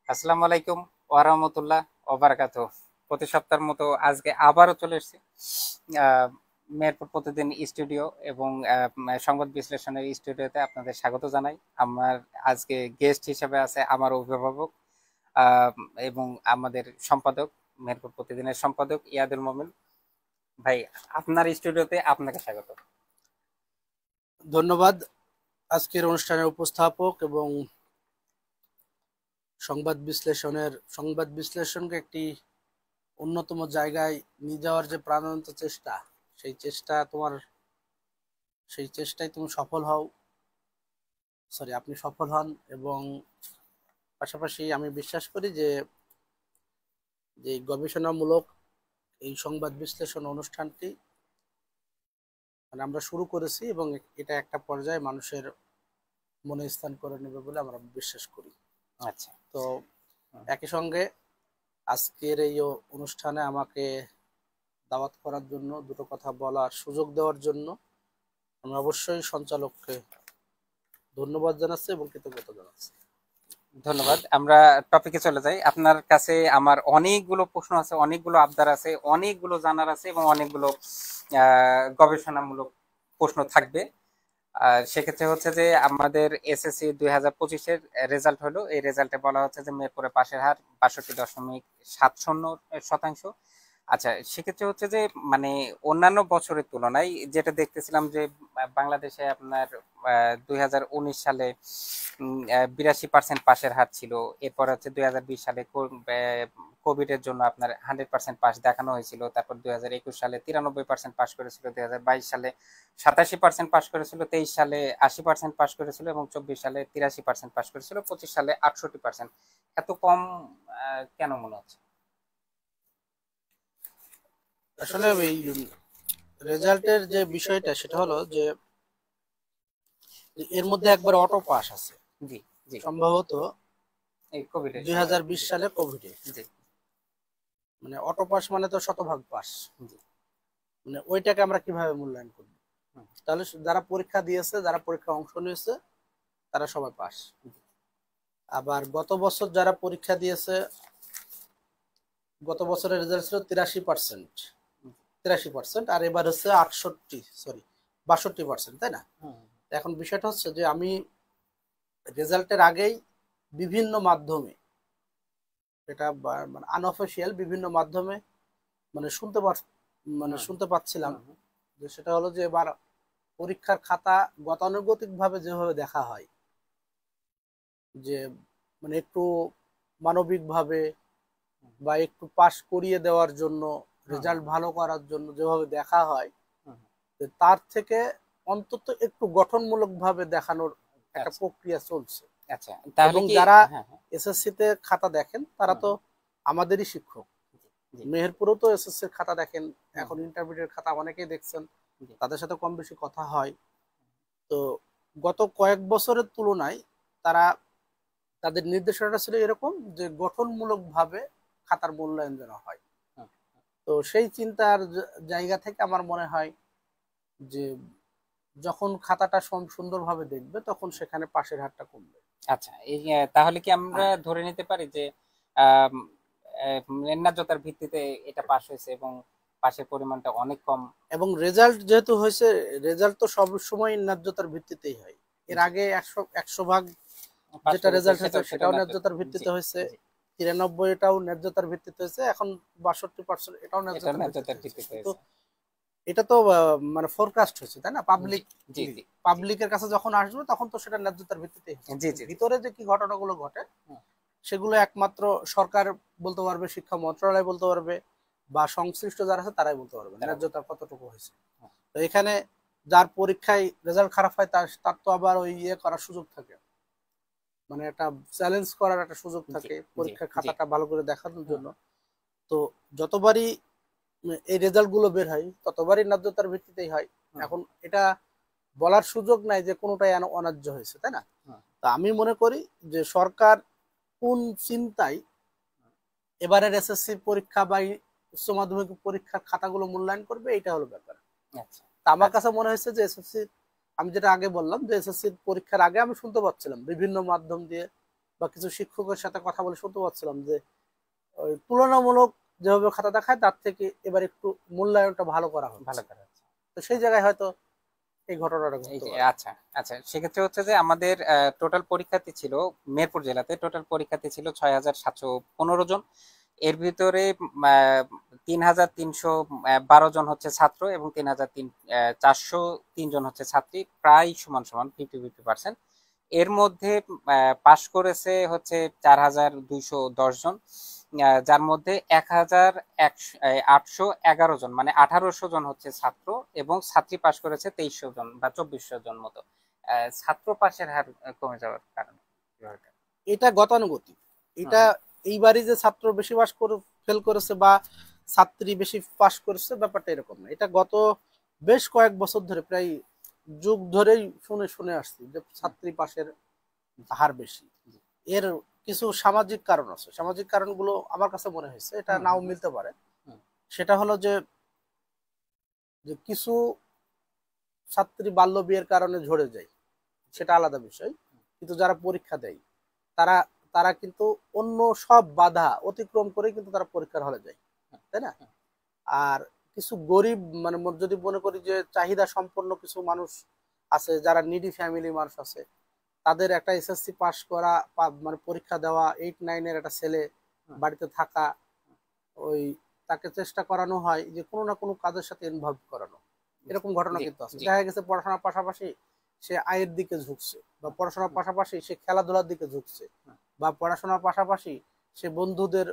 আসসালামু আলাইকুম ওয়া রাহমাতুল্লাহ ওয়া বারাকাতুহু। প্রতি সপ্তাহের মতো আজকে আবারও চলে এসেছি আহ, মেহেরপুর প্রতিদিন স্টুডিও এবং সংবাদ বিশ্লেষণের স্টুডিওতে আপনাদের স্বাগত জানাই। আমার আজকে গেস্ট হিসেবে আছে আমার অভিভাবক আহ, এবং আমাদের সম্পাদক, মেহেরপুর প্রতিদিনের সম্পাদক ইয়াদুল মোমিন ভাই। আপনার স্টুডিওতে আপনাকে স্বাগত। ধন্যবাদ। আজকের অনুষ্ঠানের উপস্থাপক এবং সংবাদ বিশ্লেষণকে একটি অন্যতম জায়গায় নিয়ে যাওয়ার যে প্রাণান্ত চেষ্টা, সেই চেষ্টা তোমার সেই চেষ্টায় তুমি সফল হও। আপনি সফল হন। এবং পাশাপাশি আমি বিশ্বাস করি যে যে গবেষণামূলক এই সংবাদ বিশ্লেষণ অনুষ্ঠানটি আমরা শুরু করেছি এবং এটা একটা পর্যায়ে মানুষের মনে স্থান করে নেবে বলে আমরা বিশ্বাস করি। আচ্ছা। তো একই সঙ্গে আজকের এই অনুষ্ঠানে আমাকে দাওয়াত করার জন্য, দুটো কথা বলার সুযোগ দেওয়ার জন্য আমি অবশ্যই সঞ্চালককে ধন্যবাদ জানাচ্ছি এবং কৃতজ্ঞতা জানাচ্ছি। ধন্যবাদ। আমরা টপিকে চলে যাই। আপনার কাছে আমার অনেকগুলো প্রশ্ন আছে, অনেকগুলো আবদার আছে, অনেকগুলো জানার আছে এবং অনেকগুলো গবেষণামূলক প্রশ্ন থাকবে। আর সেক্ষেত্রে হচ্ছে যে আমাদের এসএসসি 2025-এর রেজাল্ট হলো। এই রেজাল্টে বলা হচ্ছে যে মেহেরপুরে পাশের হার 62.70%। আচ্ছা, সেক্ষেত্রে হচ্ছে যে মানে অন্যান্য বছরের তুলনায় যেটা দেখতেছিলাম যে বাংলাদেশে আপনার 2019 সালে 82% পাশের হার ছিল। এরপর হচ্ছে 2020 সালে কোভিড এর জন্য আপনার 100% পাস দেখানো হয়েছিল। তারপর 2021 সালে 93% পাস করেছিল, 2022 সালে 87% পাস করেছিল, 23 সালে 80% পাস করেছিল এবং 24 সালে 83% পাস করেছিল, 25 সালে 68%। এত কম কেন মনে হচ্ছে? আসলে এই রেজাল্টের যে বিষয়টা, সেটা হলো যে এর মধ্যে একবার অটো পাস আছে। জি, জি। সম্ভবত এই কোভিডের 2020 সালে কোভিডে, জি, মানে অটো পাস মানে তো শতভাগ পাস। জি। মানে ওইটাকে আমরা কিভাবে মূল্যায়ন করব? হুম, তাহলে যারা পরীক্ষা দিয়েছে, যারা পরীক্ষা অংশ নিয়েছে, তারা সবাই পাস। আবার গত বছর যারা পরীক্ষা দিয়েছে, গত বছরের রেজাল্ট ছিল 83%, 83%, আর এবার হচ্ছে 62%, তাই না? হুম, এখন বিষয়টা হচ্ছে যে আমি রেজাল্টের আগেই বিভিন্ন মাধ্যমে, এটা মানে আনঅফিসিয়াল বিভিন্ন মাধ্যমে মানে হুম, শুনতে পাচ্ছিলাম হুম, হুম, যে সেটা হলো যে এবার পরীক্ষার খাতা গতানুগতিক ভাবে যেভাবে দেখা হয়, যে মানে একটু মানবিক ভাবে বা একটু পাশ করিয়ে দেওয়ার জন্য, হুম, রেজাল্ট ভালো করার জন্য যেভাবে দেখা হয়, হুম, যে তার থেকে অন্তত একটু গঠনমূলক ভাবে দেখানোর একটা আচ্ছা, প্রক্রিয়া চলছে। আচ্ছা। তাহলে এবং কি? যারা হ্যাঁ, হ্যাঁ। এসএসসি তে খাতা দেখেন তারা হুম, তো হুম, আমাদেরই শিক্ষক। জি, জি, মেহেরপুরেও তো এসএসসির খাতা দেখেন, হুম, এখন ইন্টারমিডিয়েট খাতা অনেকেই দেখছেন, জি, তাদের সাথে কম বেশি কথা হয়। তো গত কয়েক বছরের তুলনায় তারা, তাদের নির্দেশনাটা ছিল এরকম যে গঠনমূলক ভাবে খাতার মূল্যায়ন যেন হয়। হুম। তো সেই চিন্তার জায়গা থেকে আমার মনে হয় যে যখন খাতাটা সুন্দরভাবে দেখবে, তখন সেখানে পাশের হারটা কমবে। আচ্ছা, এই তাহলে কি আমরা ধরে নিতে পারি যে আম, ন্যায্যতার ভিত্তিতে এটা পাস হয়েছে এবং পাশের পরিমাণটা অনেক কম? এবং রেজাল্ট যেহেতু হয়েছে, রেজাল্ট তো সব সময় ন্যায্যতার ভিত্তিতেই হয়। এর জি, আগে 100 ভাগ পাস যেটা করেছে রেজাল্ট হয়েছে সেটাও সেটা সেটাও ন্যায্য। ন্যায্যতার জি, ভিত্তিতে হয়েছে, জি। 93 এটাও ন্যায্যতার ভিত্তিতে হয়েছে, এখন 62% এটাও এটা ন্যায্যতার ভিত্তিতে ন্যায্যতার হয়েছে। ভিত্তিতে কিন্তু হয়েছে। এটা তো মানে ফোরকাস্ট হয়েছে, তাই না? জি, জি, জি, জি, পাবলিকের কাছে যখন আসবে তখন তো সেটা ন্যায্যতার ভিত্তিতেই হচ্ছে, জি, কিন্তু জি, জি। ভিতরে যে কি ঘটনাগুলো ঘটে হুম, সেগুলো একমাত্র সরকার বলতে পারবে, শিক্ষা মন্ত্রণালয় বলতে পারবে, বা সংশ্লিষ্ট যারা আছে তারাই বলতে পারবে তারা বলতে ন্যায্যতা পারে। কতটুকু হয়েছে। হুম, তো এখানে যার পরীক্ষায় রেজাল্ট খারাপ হয়, তার তার তো আবার ওই ইয়ে করার সুযোগ থাকে, মানে একটা চ্যালেঞ্জ করার একটা সুযোগ জি, থাকে জি, পরীক্ষার জি। খাতাটা ভালো করে দেখানোর হুম, জন্য। তো যতবারই এই রেজাল্ট গুলো বের হয়, ততবারই ন্যায্যতার ভিত্তিতেই হয়। হুম, এখন এটা বলার সুযোগ নাই যে কোনোটাই অন্যায্য হয়েছে, তাই না? হুম, তা আমি মনে করি যে সরকার কোন চিন্তায় এবারের এসএসসি পরীক্ষা বা উচ্চ মাধ্যমিক পরীক্ষার খাতাগুলো মূল্যায়ন করবে, এটা হলো ব্যাপার। আচ্ছা, তা আমার আচ্ছা। কাছে মনে হয়েছে যে এসএসসি, আমি যেটা আগে বললাম যে এসএসসি পরীক্ষার আগে আমি শুনতে পাচ্ছিলাম বিভিন্ন মাধ্যম দিয়ে বা কিছু শিক্ষকের সাথে কথা বলে শুনতে পাচ্ছিলাম যে ওই তুলনামূলক যেভাবে খাতা দেখায় তার থেকে এবার একটু মূল্যায়নটা ভালো করা ভালো হচ্ছে। করা হচ্ছে। তো সেই জায়গায় হয়তো এই ঘটনাটা এই ঘটতে যে পারে। আচ্ছা আচ্ছা, সেক্ষেত্রে হচ্ছে যে আমাদের টোটাল পরীক্ষার্থী ছিল, মেহেরপুর জেলাতে টোটাল পরীক্ষার্থী ছিল 6,715 জন। এর ভিতরে 3,312 জন হচ্ছে ছাত্র এবং 3,403 জন হচ্ছে ছাত্রী, প্রায় সমান সমান 50-50%। এর মধ্যে পাশ করেছে হচ্ছে 4,210 জন, যার মধ্যে 1,811 জন মানে 1,800 জন হচ্ছে ছাত্র, এবং ছাত্রী পাশ করেছে 2,300 জন বা 2,400 জন মতো। ছাত্র পাশের হার কমে যাওয়ার কারণ কি হয় এটা? এটা গতানুগতিক। এটা হুম এইবারই যে ছাত্র বেশি পাস করে ফেল করেছে বা ছাত্রী বেশি পাস করেছে ব্যাপারটা এরকম না। এটা গত বেশ কয়েক বছর ধরে, প্রায় যুগ ধরেই শুনে শুনে আসছি যে হুম, ছাত্রী পাশের জি হার বেশি। জি এর কিছু সামাজিক কারণ আছে, সামাজিক কারণগুলো আমার কাছে মনে হয়েছে, এটা হুম নাও হুম মিলতে পারে। হুম সেটা হলো যে যে কিছু ছাত্রী বাল্য বিয়ের কারণে ঝরে যায়, জি সেটা আলাদা বিষয়। কিন্তু যারা পরীক্ষা দেয় তারা তারা কিন্তু অন্য সব বাধা অতিক্রম করে কিন্তু তারা পরীক্ষার হলে যায়, হুম তাই না? হুম আর কিছু গরিব মানে যদি মনে করি যে চাহিদা সম্পন্ন কিছু মানুষ আছে, যারা নিডি ফ্যামিলি মানুষ আছে, তাদের একটা এসএসসি পাস করা মানে পরীক্ষা দেওয়া, 8-9-এর একটা ছেলে হুম, বাড়িতে থাকা, ওই তাকে চেষ্টা করানো হয় যে কোনো না কোনো কাজের সাথে ইনভলভ করানো। জি এরকম ঘটনা জি কিন্তু আছে, জি দেখা গেছে পড়াশোনার পাশাপাশি সে আয়ের দিকে ঝুঁকছে, বা হুম পড়াশোনার হুম পাশাপাশি সে খেলাধুলার দিকে ঝুঁকছে, হুম, বা পড়াশোনার পাশাপাশি সে বন্ধুদের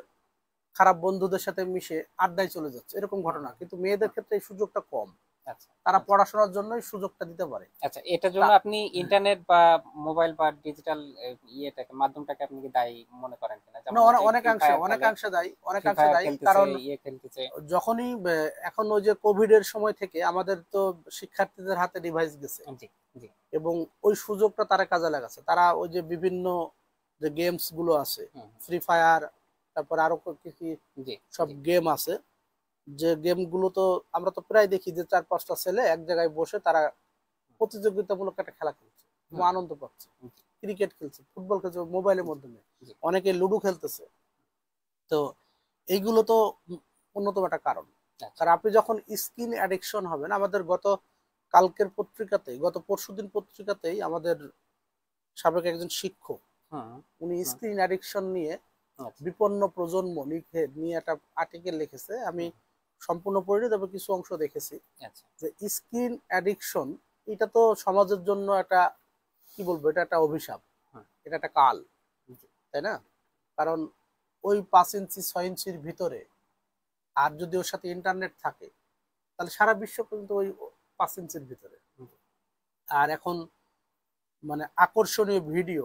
খারাপ বন্ধুদের সাথে মিশে আড্ডায় চলে যাচ্ছে, এরকম হুম, ঘটনা। হুম, কিন্তু মেয়েদের হুম, ক্ষেত্রে এই সুযোগটা কম, আচ্ছা তারা আচ্ছা পড়াশোনার জন্যই সুযোগটা দিতে পারে। আচ্ছা, এটার তা জন্য আপনি ইন্টারনেট বা মোবাইল বা ডিজিটাল ইয়েটাকে, মাধ্যমটাকে আপনি কি দায়ী মনে করেন কিনা? না, যেমন হচ্ছে ফ্রি অনেকাংশে ফায়ার খেলে, অনেকাংশে দায়ী, ফ্রি অনেকাংশে ফায়ার দায়ী। খেলতেছে, কারণ ইয়ে খেলতেছে। যখনই এখন ওই যে কোভিড এর সময় থেকে আমাদের তো শিক্ষার্থীদের হাতে ডিভাইস গেছে, জি জি এবং ওই সুযোগটা তারা কাজে লাগাচ্ছে। তারা ওই যে বিভিন্ন যে গেমস গুলো আছে, হুম ফ্রি ফায়ার, তারপর আরো কি কি জি সব জি গেম আছে, যে গেম গুলো তো আমরা তো প্রায় দেখি যে 4-5টা ছেলে এক জায়গায় বসে তারা প্রতিযোগিতামূলক একটা খেলা খেলছে এবং হুম আনন্দ পাচ্ছে, হুম, ক্রিকেট খেলছে, ফুটবল খেলছে মোবাইলের জি মাধ্যমে, জি অনেকে লুডো খেলতেছে। তো এইগুলো তো অন্যতম একটা কারণ। আচ্ছা কারণ আপনি যখন স্ক্রিন অ্যাডিকশন হবেন, আমাদের গত কালকের পত্রিকাতেই, গত পরশুদিন পত্রিকাতেই আমাদের সাবেক একজন শিক্ষক, হুম উনি হুম স্ক্রিন অ্যাডিকশন নিয়ে আচ্ছা বিপন্ন প্রজন্ম নিয়ে একটা আর্টিকেল লিখেছে। আমি হুম সম্পূর্ণ পড়িনি, তবে কিছু অংশ দেখেছি। আচ্ছা যে স্ক্রিন অ্যাডিকশন এটা তো সমাজের জন্য একটা, কি বলবো, এটা একটা অভিশাপ, হুম এটা একটা কাল, জি তাই না? কারণ ওই 5 ইঞ্চি 6 ইঞ্চির ভিতরে, আর যদি ওর সাথে ইন্টারনেট থাকে, তাহলে সারা বিশ্ব কিন্তু ওই 5 ইঞ্চির ভিতরে। জি আর এখন মানে আকর্ষণীয় ভিডিও,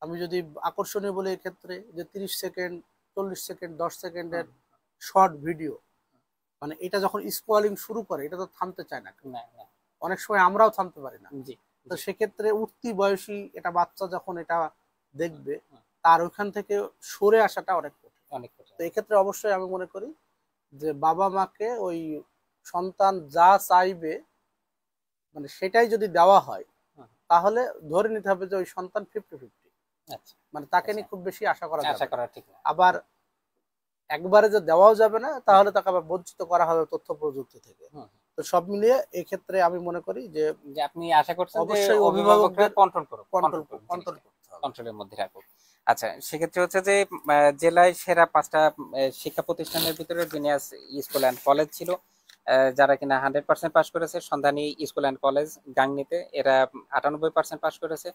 আমি যদি আকর্ষণীয় বলে এক্ষেত্রে যে 30 সেকেন্ড, 40 সেকেন্ড, 10 সেকেন্ডের হুম শর্ট ভিডিও, মানে এটা যখন স্ক্রলিং শুরু করে এটা তো থামতে চায় না কেউ। না না অনেক সময় আমরাও থামতে পারি না। জি তো জি সেক্ষেত্রে উঠতি বয়সী এটা বাচ্চা যখন এটা হুম দেখবে, হুম, তার ওইখান থেকে সরে আসাটা অনেক কঠিন। অনেক কঠিন। তো এক্ষেত্রে অবশ্যই আমি মনে করি যে বাবা মাকে ওই সন্তান যা চাইবে মানে সেটাই যদি দেওয়া হয়, হুম, তাহলে ধরে নিতে হবে যে ওই সন্তান 50-50, আচ্ছা মানে তাকে আচ্ছা, নিয়ে খুব বেশি আশা করা আশা যাবে না। করা ঠিক না। আবার হুম একবারে যে দেওয়াও যাবে না, হুম তাহলে তাকে আবার বঞ্চিত করা হবে তথ্য প্রযুক্তি থেকে। হুম, তো সব মিলিয়ে এক্ষেত্রে আমি মনে করি যে যে আপনি আশা করছেন যে অবশ্যই অভিভাবকরা অভিভাবকদের কন্ট্রোল করুক, কন্ট্রোল কন্ট্রোল করুক কন্ট্রোল জিনিসটা, করতে হবে। কন্ট্রোলের মধ্যে রাখুক। আচ্ছা, সেক্ষেত্রে হচ্ছে যে জেলায় সেরা 5টা শিক্ষা প্রতিষ্ঠানের ভিতরে জিনিয়াস স্কুল অ্যান্ড কলেজ ছিল, যারা কিনা 100% পাস করেছে। সন্ধানী স্কুল অ্যান্ড কলেজ গাংনীতে, এরা 98% পাস করেছে।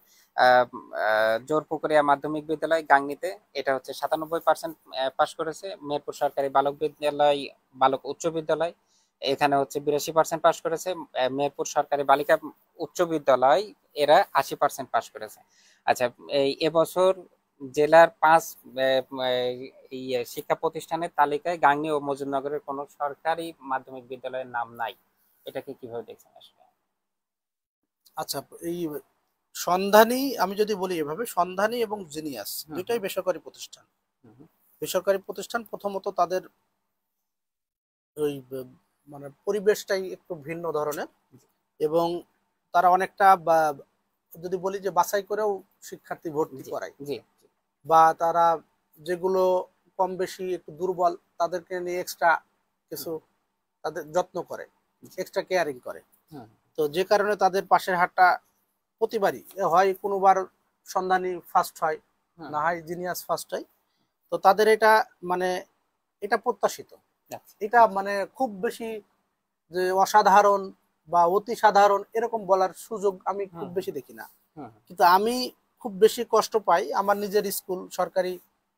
জোরপুকুরিয়া মাধ্যমিক বিদ্যালয় গাংনীতে, এটা হচ্ছে 97% পাস করেছে। মেহেরপুর সরকারি বালক বিদ্যালয়, বালক উচ্চ বিদ্যালয়, এখানে হচ্ছে 82% পাস করেছে। মেহেরপুর সরকারি বালিকা উচ্চ বিদ্যালয়, এরা 80% পাস করেছে। আচ্ছা, এই এবছর জেলার 5 এই শিক্ষা প্রতিষ্ঠানের তালিকায় গাংনী ও মজুমনগরের কোনো সরকারি মাধ্যমিক বিদ্যালয়ের নাম নাই। এটাকে কিভাবে দেখছেন আসলে? আচ্ছা, এই সন্ধানী, আমি যদি বলি এভাবে, সন্ধানী এবং জিনিয়াস হুম দুইটাই হুম বেসরকারি প্রতিষ্ঠান। হুম বেসরকারি প্রতিষ্ঠান প্রথমত তাদের ওই মানে পরিবেশটাই একটু ভিন্ন ধরনের, হুম, জি এবং তারা অনেকটা যদি বলি যে বাছাই করেও শিক্ষার্থী ভর্তি জি করায়, জি বা তারা যেগুলো কম বেশি একটু দুর্বল তাদেরকে নিয়ে এক্সট্রা কিছু তাদের যত্ন করে, এক্সট্রা কেয়ারিং করে। হুম তো যে কারণে তাদের পাশের হাটটা প্রতিবারই হয় কোনোবার সন্ধানী ফার্স্ট হয়, হুম না হয় জিনিয়াস ফার্স্ট হয়। তো তাদের এটা মানে এটা প্রত্যাশিত, আচ্ছা এটা মানে খুব বেশি যে অসাধারণ বা অতি সাধারণ এরকম বলার সুযোগ আমি খুব হুম বেশি দেখি না। হুম কিন্তু আমি খুব বেশি কষ্ট পাই আমার নিজের স্কুল, সরকারি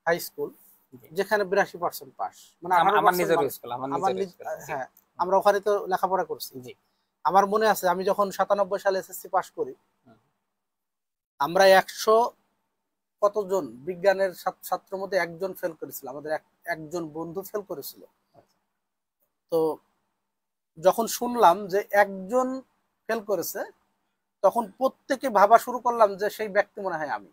হাই স্কুল, জি যেখানে 82% পাস, মানে আমার 18% নিজের মানুষ। স্কুল আমার আমার নিজের নিজ স্কুল জি হ্যাঁ, আমরা ওখানে তো লেখাপড়া করছি। জি আমার মনে আছে আমি যখন 97 সালে এসএসসি পাস করি, হুম, আমরা 100 কতজন বিজ্ঞানের ছাত্রের মধ্যে একজন ফেল করেছিল, আমাদের একজন বন্ধু ফেল করেছিল। আচ্ছা, তো যখন শুনলাম যে একজন ফেল করেছে, তখন প্রত্যেকে ভাবা শুরু করলাম যে সেই ব্যক্তি মনে হয় আমি।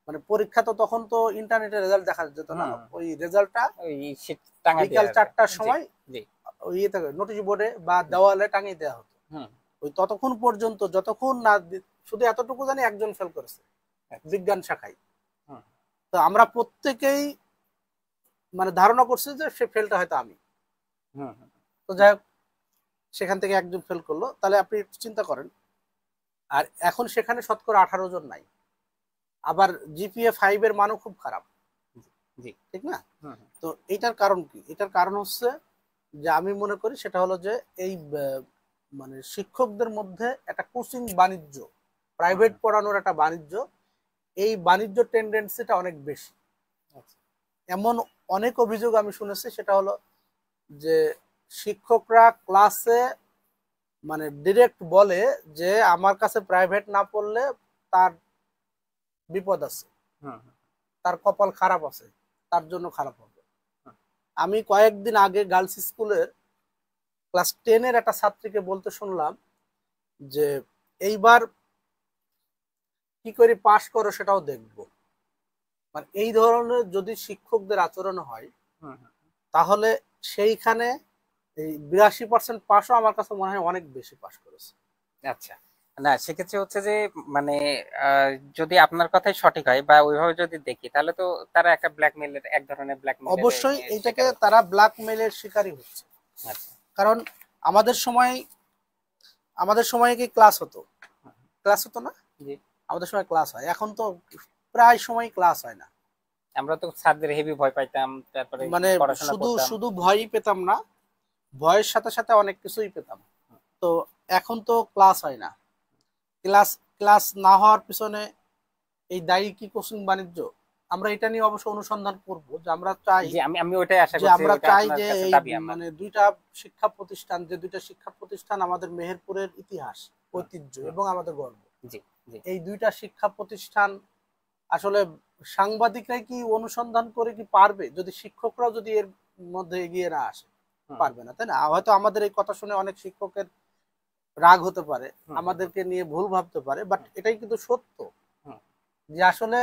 মানে পরীক্ষা তো তখন তো ইন্টারনেটে রেজাল্ট দেখা যেত না, হুম ওই রেজাল্টটা ওই শীত টাঙায় বিকাল দেওয়া আছে 4টার জি সময় জি ওই ইয়েতে নোটিশ বোর্ডে বা দেওয়ালে টাঙিয়ে দেওয়া হতো। হুম ওই ততক্ষণ পর্যন্ত যতক্ষণ না শুধু এতটুকু জানি একজন ফেল করেছে আচ্ছা, বিজ্ঞান শাখায়। হুম তো আমরা প্রত্যেকেই মানে ধারণা করছি যে সে ফেলটা হয়তো আমি। হুম হুম, তো যাই হোক, সেখান থেকে একজন ফেল করলো, তাহলে আপনি একটু চিন্তা করেন। আর এখন সেখানে শতকরা 18 জন নাই। আবার জিপিএ 5 এর মানও খুব খারাপ, জি জি ঠিক না? হুম হুম, তো এইটার কারণ কি? এটার কারণ হচ্ছে যে আমি মনে করি সেটা হলো যে এই মানে শিক্ষকদের মধ্যে একটা কোচিং বাণিজ্য, হুম, প্রাইভেট হুম, পড়ানোর একটা বাণিজ্য, এই বাণিজ্য টেন্ডেন্সিটা অনেক বেশি। আচ্ছা, এমন অনেক অভিযোগ আমি শুনেছি, সেটা হলো যে শিক্ষকরা ক্লাসে মানে ডিরেক্ট বলে যে আমার কাছে প্রাইভেট না পড়লে তার বিপদ আছে, হুম হুম, তার কপাল খারাপ আছে, তার জন্য খারাপ হবে। হুম, আমি কয়েকদিন আগে গার্লস স্কুলের ক্লাস 10-এর একটা ছাত্রীকে বলতে শুনলাম যে এইবার কি করে পাশ করো সেটাও দেখবো। মানে এই ধরনের যদি শিক্ষকদের আচরণ হয়, হুম, হুম, তাহলে সেইখানে এই 82% পাসও আমার কাছে মনে হয় অনেক বেশি পাস করেছে। আচ্ছা না সেক্ষেত্রে হচ্ছে যে মানে যদি আপনার কথাই সঠিক হয় বা ওইভাবে যদি দেখি তাহলে তো তারা একটা ব্ল্যাকমেলের এক ধরনের ব্ল্যাকমেলের অবশ্যই এইটাকে শিকার হচ্ছে তারা ব্ল্যাকমেইলের শিকারই হচ্ছে। আচ্ছা কারণ আমাদের সময় আমাদের সময় কি ক্লাস হতো? হুম, ক্লাস হতো না? জি আমাদের সময় ক্লাস হয়, এখন তো প্রায় সময় ক্লাস হয় না। আমরা তো স্যারদের হেভি ভয় পাইতাম তারপরে মানে পড়াশোনা শুধু করতাম শুধু ভয়ই পেতাম না, ভয়ের সাথে সাথে অনেক কিছুই পেতাম। তো এখন তো ক্লাস হয় না। ক্লাস ক্লাস না হওয়ার পিছনে এই দায়ী কি কোচিং বাণিজ্য? আমরা এটা নিয়ে অবশ্য অনুসন্ধান করব, যে আমরা চাই জি আমি আমি ওইটাই আশা যে করছি আমরা ওইটা চাই আপনার যে কাছে এই দাবি আমার মানে দুইটা শিক্ষা প্রতিষ্ঠান, যে দুইটা শিক্ষা প্রতিষ্ঠান আমাদের মেহেরপুরের ইতিহাস, হুম, ঐতিহ্য হুম, এবং আমাদের গর্ব, জি জি এই দুইটা শিক্ষা প্রতিষ্ঠান আসলে সাংবাদিকরাই কি অনুসন্ধান করে কি পারবে, যদি শিক্ষকরাও যদি এর মধ্যে এগিয়ে না আসে? হুম পারবে না, তাই না? হয়তো আমাদের এই কথা শুনে অনেক শিক্ষকের রাগ হতে পারে, হুম হুম হুম আমাদেরকে নিয়ে ভুল ভাবতে পারে, বাট হুম, এটাই কিন্তু সত্য হুম, যে আসলে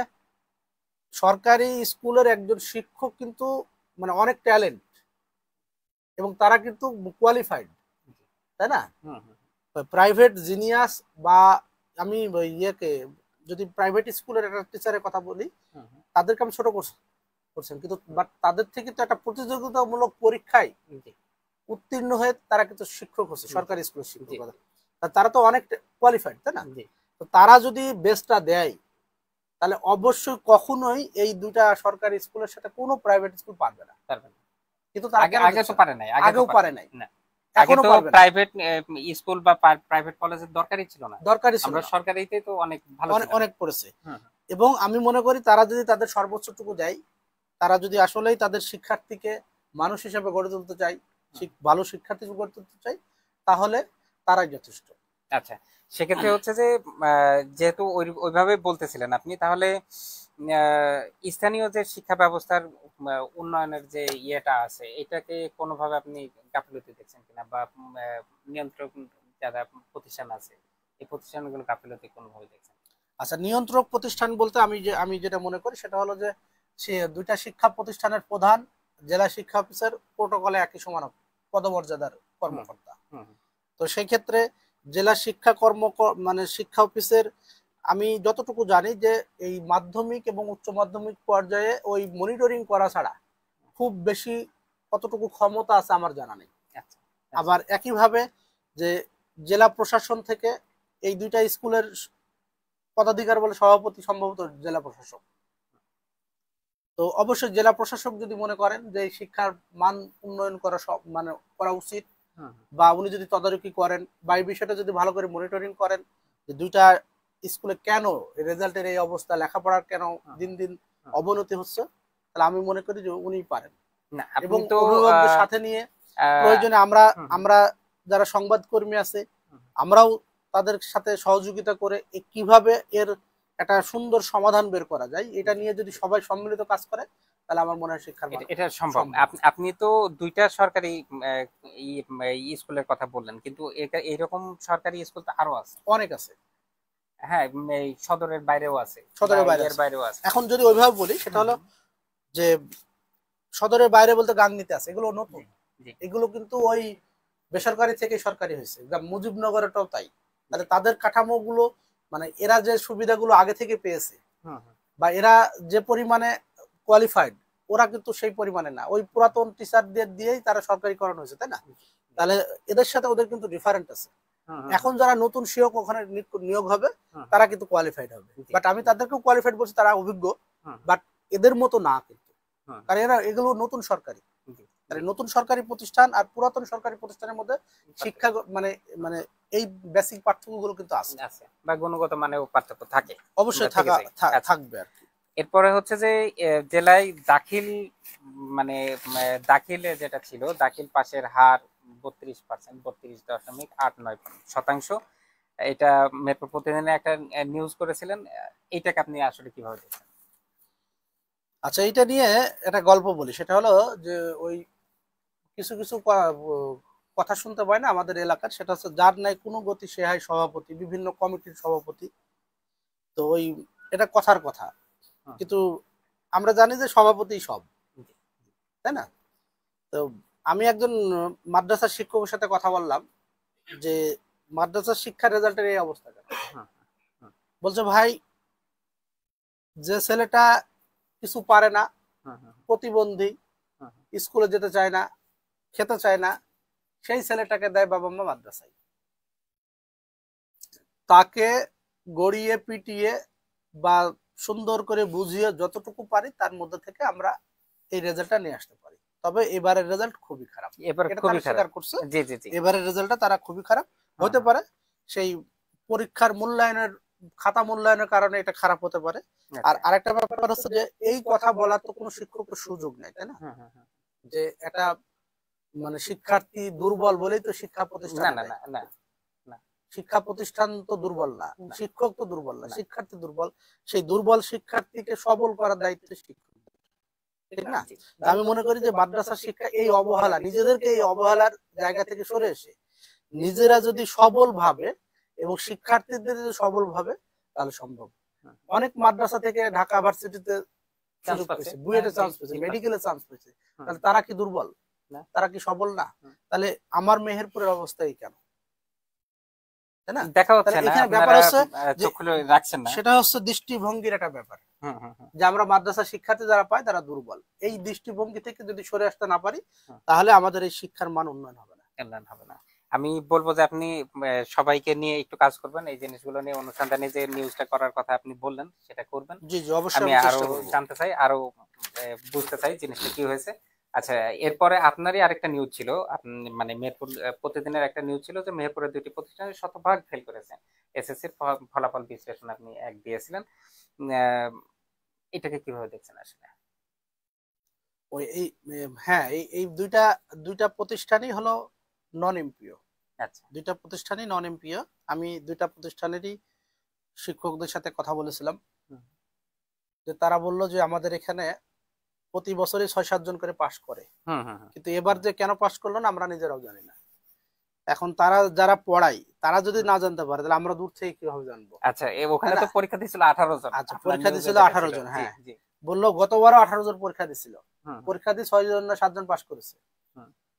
সরকারি স্কুলের একজন শিক্ষক কিন্তু মানে অনেক ট্যালেন্ট, এবং তারা কিন্তু কোয়ালিফাইড, জি, তাই না? হুম হুম প্রাইভেট জিনিয়াস বা আমি ওই ইয়েকে যদি প্রাইভেট স্কুলের একটা টিচারের কথা বলি, হুম, হুম, তাদেরকে আমি ছোট করছেন, কিন্তু বাট তাদের থেকে তো একটা প্রতিযোগিতামূলক পরীক্ষায় জি উত্তীর্ণ হয়ে তারা কিন্তু শিক্ষক হচ্ছে, জি সরকারি স্কুলের জি শিক্ষক। তারা তো অনেক কোয়ালিফাইড, তাই না? জি তো তারা যদি বেস্টটা দেয়, তাহলে অবশ্যই কখনোই এই দুইটা সরকারি স্কুলের সাথে কোনো প্রাইভেট স্কুল পারবে না। পারবেন কিন্তু তারা আগে কেন আগে তো দিচ্ছে না? পারে নাই আগে তো আগেও পারে পারে নাই নাই, না আগে এখনো তো পারবে না, প্রাইভেট স্কুল বা প্রাইভেট কলেজের দরকারই ছিল না দরকারই ছিল আমরা না, সরকারিতে তো অনেক ভালো অনেক ছিলাম অনেক পড়েছে। হুম এবং আমি মনে করি তারা যদি তাদের সর্বোচ্চটুকু দেয়, তারা যদি আসলেই তাদের শিক্ষার্থীকে মানুষ হিসেবে গড়ে তুলতে চায়, হুম, ভালো শিক্ষার্থী গড়ে তুলতে চায়, তাহলে তারাই যথেষ্ট। আচ্ছা সেক্ষেত্রে হচ্ছে যে যেহেতু ওইভাবে বলতেছিলেন আপনি তাহলে আহ, স্থানীয় যে শিক্ষা ব্যবস্থার উন্নয়নের যে ইয়েটা আছে এটাকে কোনোভাবে আপনি গাফিলতি দেখছেন কিনা বা নিয়ন্ত্রক যারা প্রতিষ্ঠান আছে এই প্রতিষ্ঠানগুলো গাফিলতি কোনোভাবে দেখছেন আচ্ছা, নিয়ন্ত্রক প্রতিষ্ঠান বলতে আমি যেটা মনে করি সেটা হলো যে সে দুইটা শিক্ষা প্রতিষ্ঠানের প্রধান, জেলা শিক্ষা অফিসার প্রোটোকলে একই সমান পদমর্যাদার হুম কর্মকর্তা। হুম তো সেই ক্ষেত্রে জেলা শিক্ষা মানে শিক্ষা অফিসের, আমি যতটুকু জানি যে এই মাধ্যমিক এবং উচ্চ মাধ্যমিক পর্যায়ে ওই মনিটরিং করা ছাড়া খুব বেশি কতটুকু ক্ষমতা আছে আমার জানা নেই। আচ্ছা, আবার একইভাবে যে জেলা প্রশাসন থেকে এই দুইটা স্কুলের পদাধিকার বলে সভাপতি সম্ভবত জেলা প্রশাসক। তো অবশ্যই জেলা প্রশাসক যদি মনে করেন যে শিক্ষার মান উন্নয়ন করা সব মানে করা উচিত, বা উনি যদি তদারকি করেন বা এই বিষয়টা যদি ভালো করে মনিটরিং করেন যে দুইটা স্কুলে কেন রেজাল্টের এই অবস্থা, লেখাপড়ার কেন দিন দিন অবনতি হচ্ছে, তাহলে আমি মনে করি যে উনি পারেন। না এবং আপনি তো অভিভাবকদের সাথে নিয়ে প্রয়োজনে আমরা আমরা যারা সংবাদকর্মী আছে আমরাও তাদের সাথে সহযোগিতা করে কিভাবে এর একটা সুন্দর সমাধান বের করা যায় এটা নিয়ে যদি সবাই সম্মিলিত কাজ করে তাহলে আমার মনে হয় শিক্ষার মান এটা সম্ভব। আপনি তো দুইটা সরকারি স্কুলের কথা বললেন, কিন্তু এরকম সরকারি স্কুল তো আরো আছে, অনেক আছে। হ্যাঁ, এই সদরের বাইরেও আছে, সদরের বা বাইরে এর বাইরেও আছে। এখন যদি ওইভাবে বলি সেটা হলো যে সদরের বাইরে বলতে গাংনীতে আছে, এগুলো নতুন। এগুলো কিন্তু ওই বেসরকারি থেকে সরকারি হয়েছে, মুজিবনগরেরটাও তাই। তাহলে তাদের কাঠামোগুলো মানে এরা যে সুবিধাগুলো আগে থেকে পেয়েছে বা এরা যে পরিমাণে কোয়ালিফাইড, ওরা কিন্তু সেই পরিমাণে না। ওই পুরাতন টিচারদের দিয়েই তারা সরকারিকরণ হয়েছে, তাই না? তাহলে এদের সাথে ওদের কিন্তু ডিফারেন্ট আছে। এখন যারা নতুন শিক্ষক ওখানে নিয়োগ হবে তারা কিন্তু কোয়ালিফাইড হবে, বাট আমি তাদেরকেও কোয়ালিফাইড বলছি, তারা অভিজ্ঞ, বাট এদের মতো না কিন্তু, কারণ এরা এগুলো নতুন সরকারি। নতুন সরকারি প্রতিষ্ঠান আর পুরাতন সরকারি প্রতিষ্ঠানের মধ্যে শিক্ষা মানে মানে এই বেসিক পার্থক্যগুলো কিন্তু আছে, বা গুণগত মানেও পার্থক্য থাকে, অবশ্যই থাকবে আর কি। এরপরে হচ্ছে যে জেলায় দাখিল মানে দাখিলে যেটা ছিল, দাখিল পাশের হার 32%, 32.89%। এটা মেট্রো প্রতিদিনে একটা নিউজ করেছিলেন, এইটাকে আপনি আসলে কিভাবে দেখছেন? আচ্ছা, এটা নিয়ে একটা গল্প বলি। সেটা হলো যে ওই কিছু কিছু কথা শুনতে পাই না আমাদের এলাকার, সেটা হচ্ছে যার নাই কোনো গতি সে হয় সভাপতি, বিভিন্ন কমিটির সভাপতি। তো ওই এটা কথার কথা, কিন্তু আমরা জানি যে সভাপতি সব, তাই না? তো আমি একজন মাদ্রাসার শিক্ষকের সাথে কথা বললাম যে মাদ্রাসার শিক্ষার রেজাল্টের এই অবস্থা কেন। বলছে ভাই, যে ছেলেটা কিছু পারে না, প্রতিবন্ধী, স্কুলে যেতে চায় না, খেতে চায় না, সেই ছেলেটাকে দেয় বাবা মা মাদ্রাসায়। তাকে গড়িয়ে পিটিয়ে বা সুন্দর করে বুঝিয়ে যতটুকু পারি তার মধ্যে থেকে আমরা এই রেজাল্টটা নিয়ে আসতে পারি। তবে এবারের রেজাল্ট খুবই খারাপ, এবারের রেজাল্টটা তারা খুবই খারাপ হতে পারে। সেই পরীক্ষার মূল্যায়নের খাতা মূল্যায়নের কারণে এটা খারাপ হতে পারে। আর আরেকটা ব্যাপার হচ্ছে যে এই কথা বলার তো কোনো শিক্ষকের সুযোগ নেই, তাই না? যে এটা মানে শিক্ষার্থী দুর্বল বলেই তো শিক্ষা প্রতিষ্ঠান, শিক্ষা প্রতিষ্ঠান তো দুর্বল না, শিক্ষক তো দুর্বল না, শিক্ষার্থী দুর্বল। সেই দুর্বল শিক্ষার্থীকে সবল করার দায়িত্ব শিক্ষক, ঠিক না? আমি মনে করি যে মাদ্রাসা শিক্ষা এই অবহেলা, নিজেদেরকে এই অবহেলার জায়গা থেকে সরে এসে নিজেরা যদি সবল ভাবে এবং শিক্ষার্থীদের যদি সবল ভাবে তাহলে সম্ভব। অনেক মাদ্রাসা থেকে ঢাকা ভার্সিটিতে সুযোগ পেয়েছে, বুয়েটে চান্স পেয়েছে, মেডিকেলে চান্স পেয়েছে, তাহলে তারা কি দুর্বল? তারা কি সবল না? তাহলে আমার মেহেরপুরের অবস্থাই কেন? দেখা হচ্ছে না, ব্যাপার হচ্ছে সেটা হচ্ছে দৃষ্টিভঙ্গির একটা ব্যাপার, যে আমরা মাদ্রাসা শিক্ষার্থী যারা পাই তারা দুর্বল। এই দৃষ্টিভঙ্গি থেকে যদি সরে আসতে না পারি তাহলে আমাদের এই শিক্ষার মান উন্নয়ন হবে না। আমি বলবো যে আপনি সবাইকে নিয়ে একটু কাজ করবেন, এই জিনিসগুলো নিয়ে অনুসন্ধানে যে নিউজটা করার কথা আপনি বললেন সেটা করবেন। জি জি, অবশ্যই আমি আরো জানতে চাই, আরো বুঝতে চাই জিনিসটা কি হয়েছে। আচ্ছা, এরপরে আপনারই আরেকটা নিউজ ছিল, মানে মেহেরপুর প্রতিদিনের একটা নিউজ ছিল যে মেহেরপুরের দুইটি প্রতিষ্ঠানে শতভাগ ফেল করেছে এসএসসির ফলাফল বিশ্লেষণ আপনি এক দিয়েছিলেন, এটাকে কিভাবে দেখছেন আসলে? ওই এই হ্যাঁ, এই দুইটা প্রতিষ্ঠানই হলো নন এমপিও। আচ্ছা, দুইটা প্রতিষ্ঠানই নন এমপিও। আমি দুইটা প্রতিষ্ঠানেরই শিক্ষকদের সাথে কথা বলেছিলাম, যে তারা বলল যে আমাদের এখানে প্রতি বছরই 6-7 জন করে পাশ করে, কিন্তু এবার যে কেন পাশ করলো না আমরা নিজেরাও জানি না। এখন তারা যারা পড়াই তারা যদি না জানতে পারে তাহলে আমরা দূর থেকে কিভাবে জানবো? আচ্ছা, ওখানে তো পরীক্ষা দিয়েছিল 18 জন। আচ্ছা, পরীক্ষা দিয়েছিল 18 জন। হ্যাঁ, বললো গতবারও 18 জন পরীক্ষা দিছিল, পরীক্ষা দিয়ে 6 জন না 7 জন পাশ করেছে,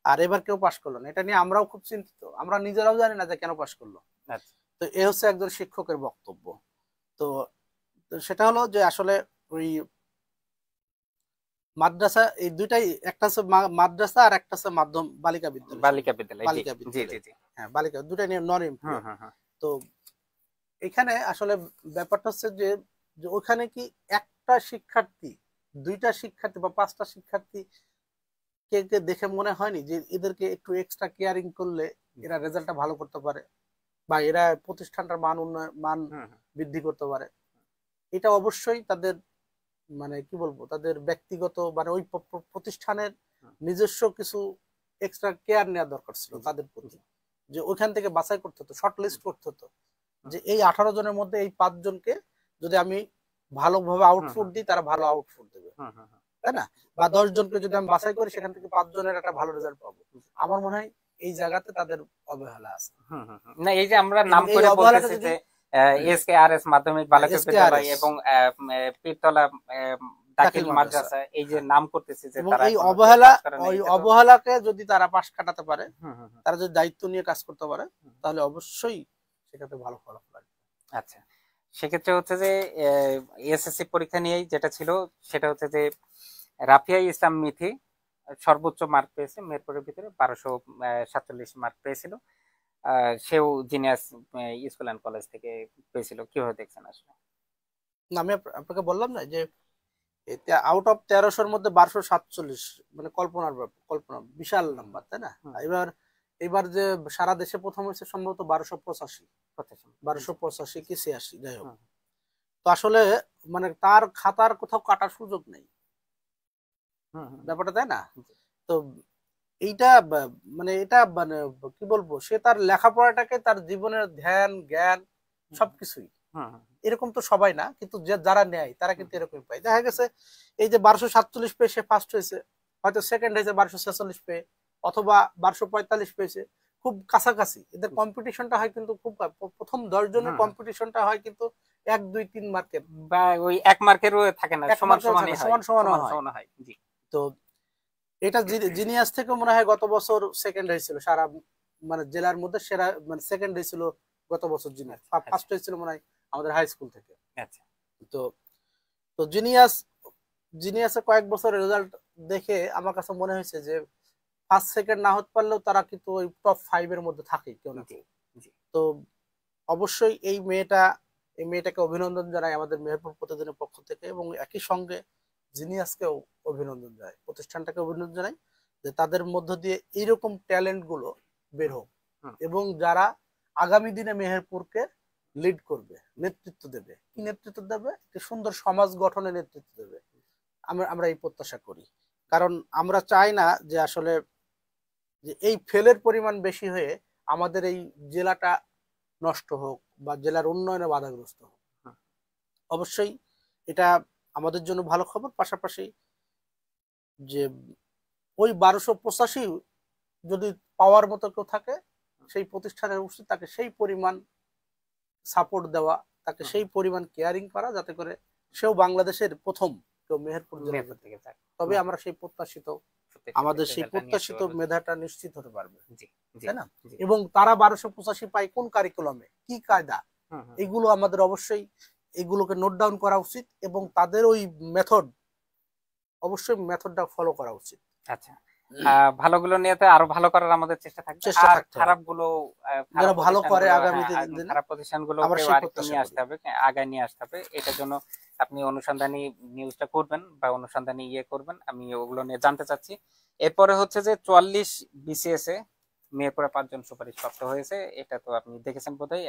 আর এবার কেউ পাশ করলো না। এটা নিয়ে আমরাও খুব চিন্তিত, আমরা নিজেরাও জানি না যে কেন পাশ করলো। আচ্ছা। তো এ হচ্ছে একজন শিক্ষকের বক্তব্য। তো তো সেটা হলো যে আসলে ওই মাদ্রাসা এই দুইটাই, একটা হচ্ছে মাদ্রাসা আর একটা হচ্ছে মাধ্যম বালিকা বিদ্যালয়, সরি, বালিকা বিদ্যালয়, জি বালিকা জি জি বিদ্যালয়। জি। হ্যাঁ, বালিকা দুটাই নন হুম এমপিও। হুম হুম তো এখানে আসলে ব্যাপারটা হচ্ছে যে যে ওখানে কি একটা শিক্ষার্থী, দুইটা শিক্ষার্থী বা পাঁচটা শিক্ষার্থী কে কে দেখে মনে হয়নি যে এদেরকে একটু এক্সট্রা কেয়ারিং করলে এরা রেজাল্টটা ভালো করতে পারে বা এরা প্রতিষ্ঠানটার মান হুম হুম বৃদ্ধি করতে পারে? এটা অবশ্যই তাদের, মানে কি বলবো, তাদের ব্যক্তিগত, মানে ওই প্রতিষ্ঠানের হুম, নিজস্ব কিছু এক্সট্রা কেয়ার নেওয়া দরকার ছিল জি তাদের জি। প্রতি। যে ওইখান থেকে বাছাই করতে হতো, শর্ট হুম লিস্ট করতে হতো, হুম যে এই 18 জনের মধ্যে এই 5 জনকে যদি আমি ভালোভাবে হুম আউটপুট হুম দিই, তারা ভালো আউটপুট দেবে, হুম হুম হুম, তাই না? বা 10 জনকে যদি আমি বাছাই করি, সেখান থেকে 5 জনের একটা ভালো রেজাল্ট পাবো। জি। আমার মনে হয় এই জায়গাতে তাদের অবহেলা আছে। হুম হুম হুম। না, এই যে আমরা নাম এবং এই করে অবহেলাটা বলতেছি যদি যে SKRS মাধ্যমিক বালিকা বিদ্যালয় SKRS এবং পীরতলা দাখিল দাখিল মাদ্রাসা, মাদ্রাসা, এই যে হ্যাঁ, নাম করতেছি যে এবং তারা এই এখনো কেউ অবহেলা, পাস করে নাই, ওই এটা তো। অবহেলাকে যদি তারা পাশ কাটাতে পারে, হুম হুম হুম তারা যদি দায়িত্ব নিয়ে কাজ করতে পারে, হুম। তাহলে অবশ্যই সেক্ষেত্রে ভালো ফলাফল আসবে। আচ্ছা, সেক্ষেত্রে হচ্ছে যে এসএসসি পরীক্ষা নিয়েই যেটা ছিল, সেটা হচ্ছে যে রাফিয়া ইসলাম মিথি সর্বোচ্চ মার্ক পেয়েছে মেহেরপুরের ভিতরে, 1247 মার্ক পেয়েছিল। সেও জিনিয়াস স্কুল অ্যান্ড কলেজ থেকে পেয়েছিল। কিভাবে দেখছেন আসলে? না, আমি আপনাকে বললাম না যে আউট অফ 1300-র মধ্যে 1247, মানে কল্পনা বিশাল হুম নাম্বার, তাই না? হুম এবার এবার যে সারা দেশে প্রথম হয়েছে সম্ভবত 1285, প্রত্যাশা। জি। 1285 কি 86, যাই হোক। হুম তো আসলে মানে তার খাতার কোথাও কাটার সুযোগ নেই, হুম হুম ব্যাপারটা, তাই না? হুম, জি। তো এইটা মানে এটা মানে কি বলবো, সে তার লেখাপড়াটাকে তার জীবনের ধ্যান জ্ঞান হুম সবকিছুই, হুম হুম এরকম তো সবাই না, কিন্তু যে যারা নেয় তারা হুম কিন্তু এরকম পায়। দেখা গেছে এই যে 1247 পেয়ে সে ফার্স্ট হয়েছে, হয়তো সেকেন্ড হয়েছে 1246 পেয়ে, অথবা 1245 পেয়েছে, খুব কাছাকাছি এদের জি। কম্পিটিশনটা হয়, কিন্তু খুব প্রথম 10 জনের হুম হুম। কম্পিটিশনটা হয় কিন্তু 1 2 3 মার্কের, বা ওই 1 মার্কেরও থাকে না, এক সমান মার্কেও থাকে, সমানই হয়, সমান সমানও সমান হয়। সমান হয়, জি। তো এটা জিনিয়াস থেকে মনে হয় গত বছর সেকেন্ড হয়েছিল সারা, মানে জেলার মধ্যে সেরা, মানে সেকেন্ড হয়েছিল গত বছর জিনিয়াস, আচ্ছা আচ্ছা ফার্স্ট হয়েছিল মনে হয় আমাদের হাই স্কুল থেকে। আচ্ছা। তো তো জিনিয়াসে কয়েক বছরের রেজাল্ট দেখে আমার কাছে মনে হয়েছে যে ফার্স্ট সেকেন্ড না হতে পারলেও তারা কিন্তু ওই টপ 5-এর মধ্যে থাকে কেউ না জি কেউ। জি। তো অবশ্যই এই মেয়েটাকে অভিনন্দন জানাই আমাদের মেহেরপুর প্রতিদিনের পক্ষ থেকে, এবং একই সঙ্গে জিনিয়াসকেও অভিনন্দন জানাই, প্রতিষ্ঠানটাকে অভিনন্দন জানাই, যে তাদের মধ্য দিয়ে এইরকম ট্যালেন্ট গুলো বের হুম হোক, হুম এবং যারা আগামী দিনে মেহেরপুরকে লিড করবে, নেতৃত্ব দেবে। কি নেতৃত্ব দেবে? একটি সুন্দর সমাজ গঠনে নেতৃত্ব দেবে, আমরা আমরা এই প্রত্যাশা করি। কারণ আমরা চাই না যে আসলে যে এই ফেলের পরিমাণ বেশি হয়ে আমাদের এই জেলাটা নষ্ট হোক বা জেলার উন্নয়নে বাধাগ্রস্ত হোক। হুম অবশ্যই এটা আমাদের জন্য ভালো খবর, পাশাপাশি যে ওই 1285 যদি পাওয়ার মতো কেউ থাকে, সেই প্রতিষ্ঠানের উচিত তাকে সেই পরিমাণ সাপোর্ট দেওয়া, তাকে হুম সেই পরিমাণ কেয়ারিং করা, যাতে করে সেও বাংলাদেশের প্রথম কেউ মেহেরপুর জেলায় মেহেরপুর যেতে থেকে পারে। যাক। তবে হুম আমরা সেই প্রত্যাশিত, সত্যি সত্যি আমাদের সেই রেজাল্টটা নিয়ে আসতে প্রত্যাশিত পারবো, জি মেধাটা নিশ্চিত হতে পারবে, জি জি তাই না? জি। এবং তারা 1285 পায় কোন কারিকুলামে, কি হুম কায়দা, হুম হুম এগুলো আমাদের অবশ্যই এগুলোকে নোট ডাউন করা উচিত, এবং হুম। তাদের ওই মেথড, অবশ্যই মেথডটা ফলো করা উচিত, আচ্ছা, ভালোগুলো নিয়ে তো আরো ভালো করার আমাদের চেষ্টা থাকবে, চেষ্টা আর থাকতে হবে, খারাপগুলো যেন খারাপ ভালো করে প্রতিষ্ঠানগুলো, হ্যাঁ, আগামীতে দিন খারাপ আমরা প্রতিষ্ঠানগুলোকেও সেই আরেকটু প্রত্যাশা নিয়ে করি। আসতে হবে, হ্যাঁ, আগায় নিয়ে আসতে হবে। এটার জন্য আপনি অনুসন্ধানী নিউজটা করবেন বা অনুসন্ধানী ইয়ে করবেন, আমি ওগুলো নিয়ে জানতে চাচ্ছি। এরপরে হচ্ছে যে 44 বিসিএস এ মেহেরপুরে 5 জন সুপারিশপ্রাপ্ত হয়েছে, এটা তো আপনি দেখেছেন বোধহয়।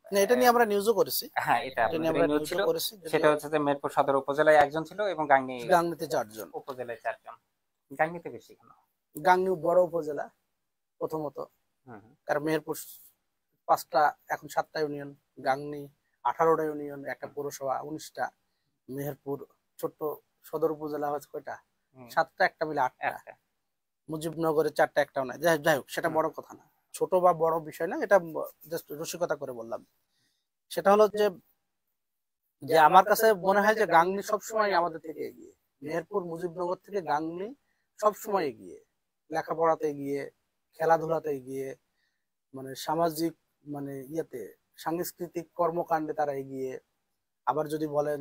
না, এটা নিয়ে আমরা নিউজও করেছি, হ্যাঁ, এটা এটা নিয়ে আপনাদের আমরা নিউজ ছিল। নিউজও করেছি, সেটা যদিও হচ্ছে যে মেহেরপুর সদর উপজেলায় 1 জন ছিল এবং গাংনী গাংনীতে 4 জন। উপজেলায় 4 জন। গাংনীতে বেশি কেন? গাংনী বড় উপজেলা প্রথমত, হুম হুম কারণ মেহেরপুর 5টা, এখন 7টা ইউনিয়ন, গাংনী 18টা ইউনিয়ন, একটা হুম পৌরসভা 19টা, মেহেরপুর ছোট্ট সদর উপজেলা হচ্ছে কয়টা, হুম। 7টা, একটা মিলে 8টা, আচ্ছা। মুজিবনগরে 4টা, একটাও নাই, যাই যাই হোক, সেটা হুম বড় কথা না, ছোট বা বড় বিষয় না, এটা জাস্ট রসিকতা করে বললাম। সেটা হলো যে যে আমার কাছে মনে হয় যে গাংনী সবসময় আমাদের থেকে এগিয়ে, মেহেরপুর মুজিবনগর থেকে গাংনী সবসময় এগিয়ে, লেখাপড়াতে এগিয়ে, খেলাধুলাতে এগিয়ে, মানে সামাজিক মানে ইয়েতে সাংস্কৃতিক কর্মকাণ্ডে তারা এগিয়ে। আবার যদি বলেন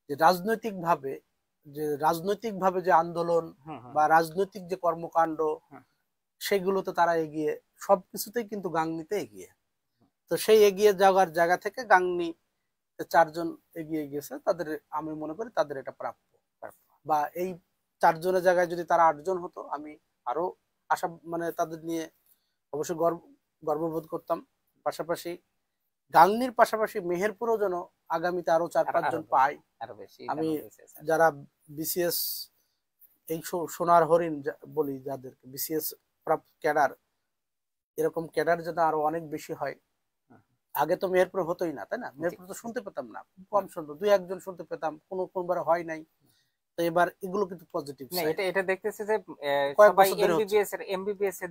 যে রাজনৈতিক ভাবে যে আন্দোলন বা রাজনৈতিক যে কর্মকাণ্ড, সেগুলোতে তারা এগিয়ে, সবকিছুতেই কিন্তু গাংনীতে এগিয়ে। তো সেই এগিয়ে যাওয়ার জায়গা থেকে গাংনী 4 জন এগিয়ে গেছে, তাদের আমি মনে করি তাদের এটা প্রাপ্য। বা এই 4 জনের জায়গায় যদি তারা 8 জন হতো, আমি আরো আশা মানে তাদের নিয়ে অবশ্যই গর্ববোধ করতাম। পাশাপাশি গাংনীর পাশাপাশি মেহেরপুরও যেন আগামীতে আরো 4-5 জন পায়। আমি যারা বিসিএস এই সোনার হরিণ বলি, যাদেরকে বিসিএস প্রাপ্ত ক্যাডার, এরকম ক্যাডার যেন আরো অনেক বেশি হয়। আগে তো মেহেরপুর হতোই না, তাই না? মেহেরপুর তো শুনতে পেতাম না, কম শুনতো, 2-1 জন শুনতে পেতাম, কোনবার হয় নাই। তো এবার এগুলো কিন্তু পজিটিভ। না, এটা দেখতেছি যে কয়েক সবাই বছর ধরে এমবিবিএস এর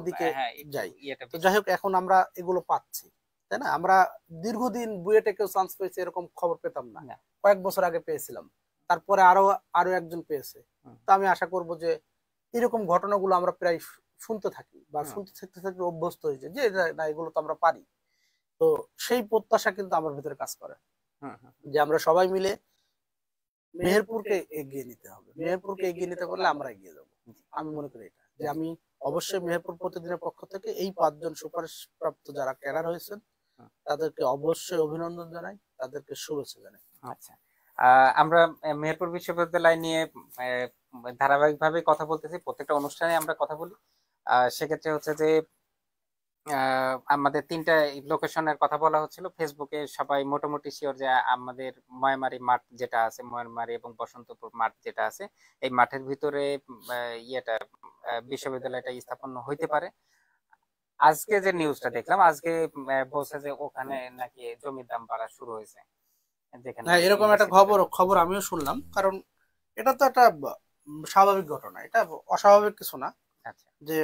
দিকে যাই। তো যাই হোক, এখন আমরা এগুলো পাচ্ছি, তাই না? আমরা দীর্ঘদিন বুয়েটে কেউ চান্স পেয়েছে এরকম খবর পেতাম না, কয়েক বছর আগে পেয়েছিলাম, তারপরে আরো একজন পেয়েছে। তো আমি আশা করব যে এরকম ঘটনাগুলো আমরা প্রায় শুনতে থাকি, বা শুনতে থাকতে থাকতে অভ্যস্ত হয়েছে যে না, এগুলো তো আমরা পারি। তো সেই প্রত্যাশা কিন্তু আমার ভিতরে কাজ করে, যে আমরা সবাই মিলে মেহেরপুরকে এগিয়ে নিতে হবে। মেহেরপুরকে এগিয়ে নিতে পারলে আমরা এগিয়ে যাবো। আমি মনে করি এটা, যে আমি অবশ্যই মেহেরপুর প্রতিদিনের পক্ষ থেকে এই 5 জন সুপারিশ প্রাপ্ত যারা ক্যাডার হয়েছেন তাদেরকে অবশ্যই অভিনন্দন জানাই, তাদেরকে শুভেচ্ছা জানাই। আচ্ছা, আমরা মেহেরপুর বিশ্ববিদ্যালয় নিয়ে ধারাবাহিকভাবে কথা বলতেছি, প্রত্যেকটা অনুষ্ঠানে আমরা কথা বলি। সেক্ষেত্রে হচ্ছে যে আমাদের 3টা লোকেশনের কথা বলা হচ্ছিল। ফেসবুকে সবাই মোটামুটি শিওর যে আমাদের ময়মারি মাঠ যেটা আছে, ময়মারি এবং বসন্তপুর মাঠ যেটা আছে, এই মাঠের ভিতরে ইয়েটা বিশ্ববিদ্যালয়টা স্থাপন হইতে পারে। আজকে যে নিউজটা দেখলাম, আজকে বলছে যে ওখানে নাকি জমির দাম বাড়া শুরু হয়েছে, যেখানে এরকম একটা খবর আমিও শুনলাম। কারণ এটা তো একটা স্বাভাবিক ঘটনা, এটা অস্বাভাবিক কিছু না। যে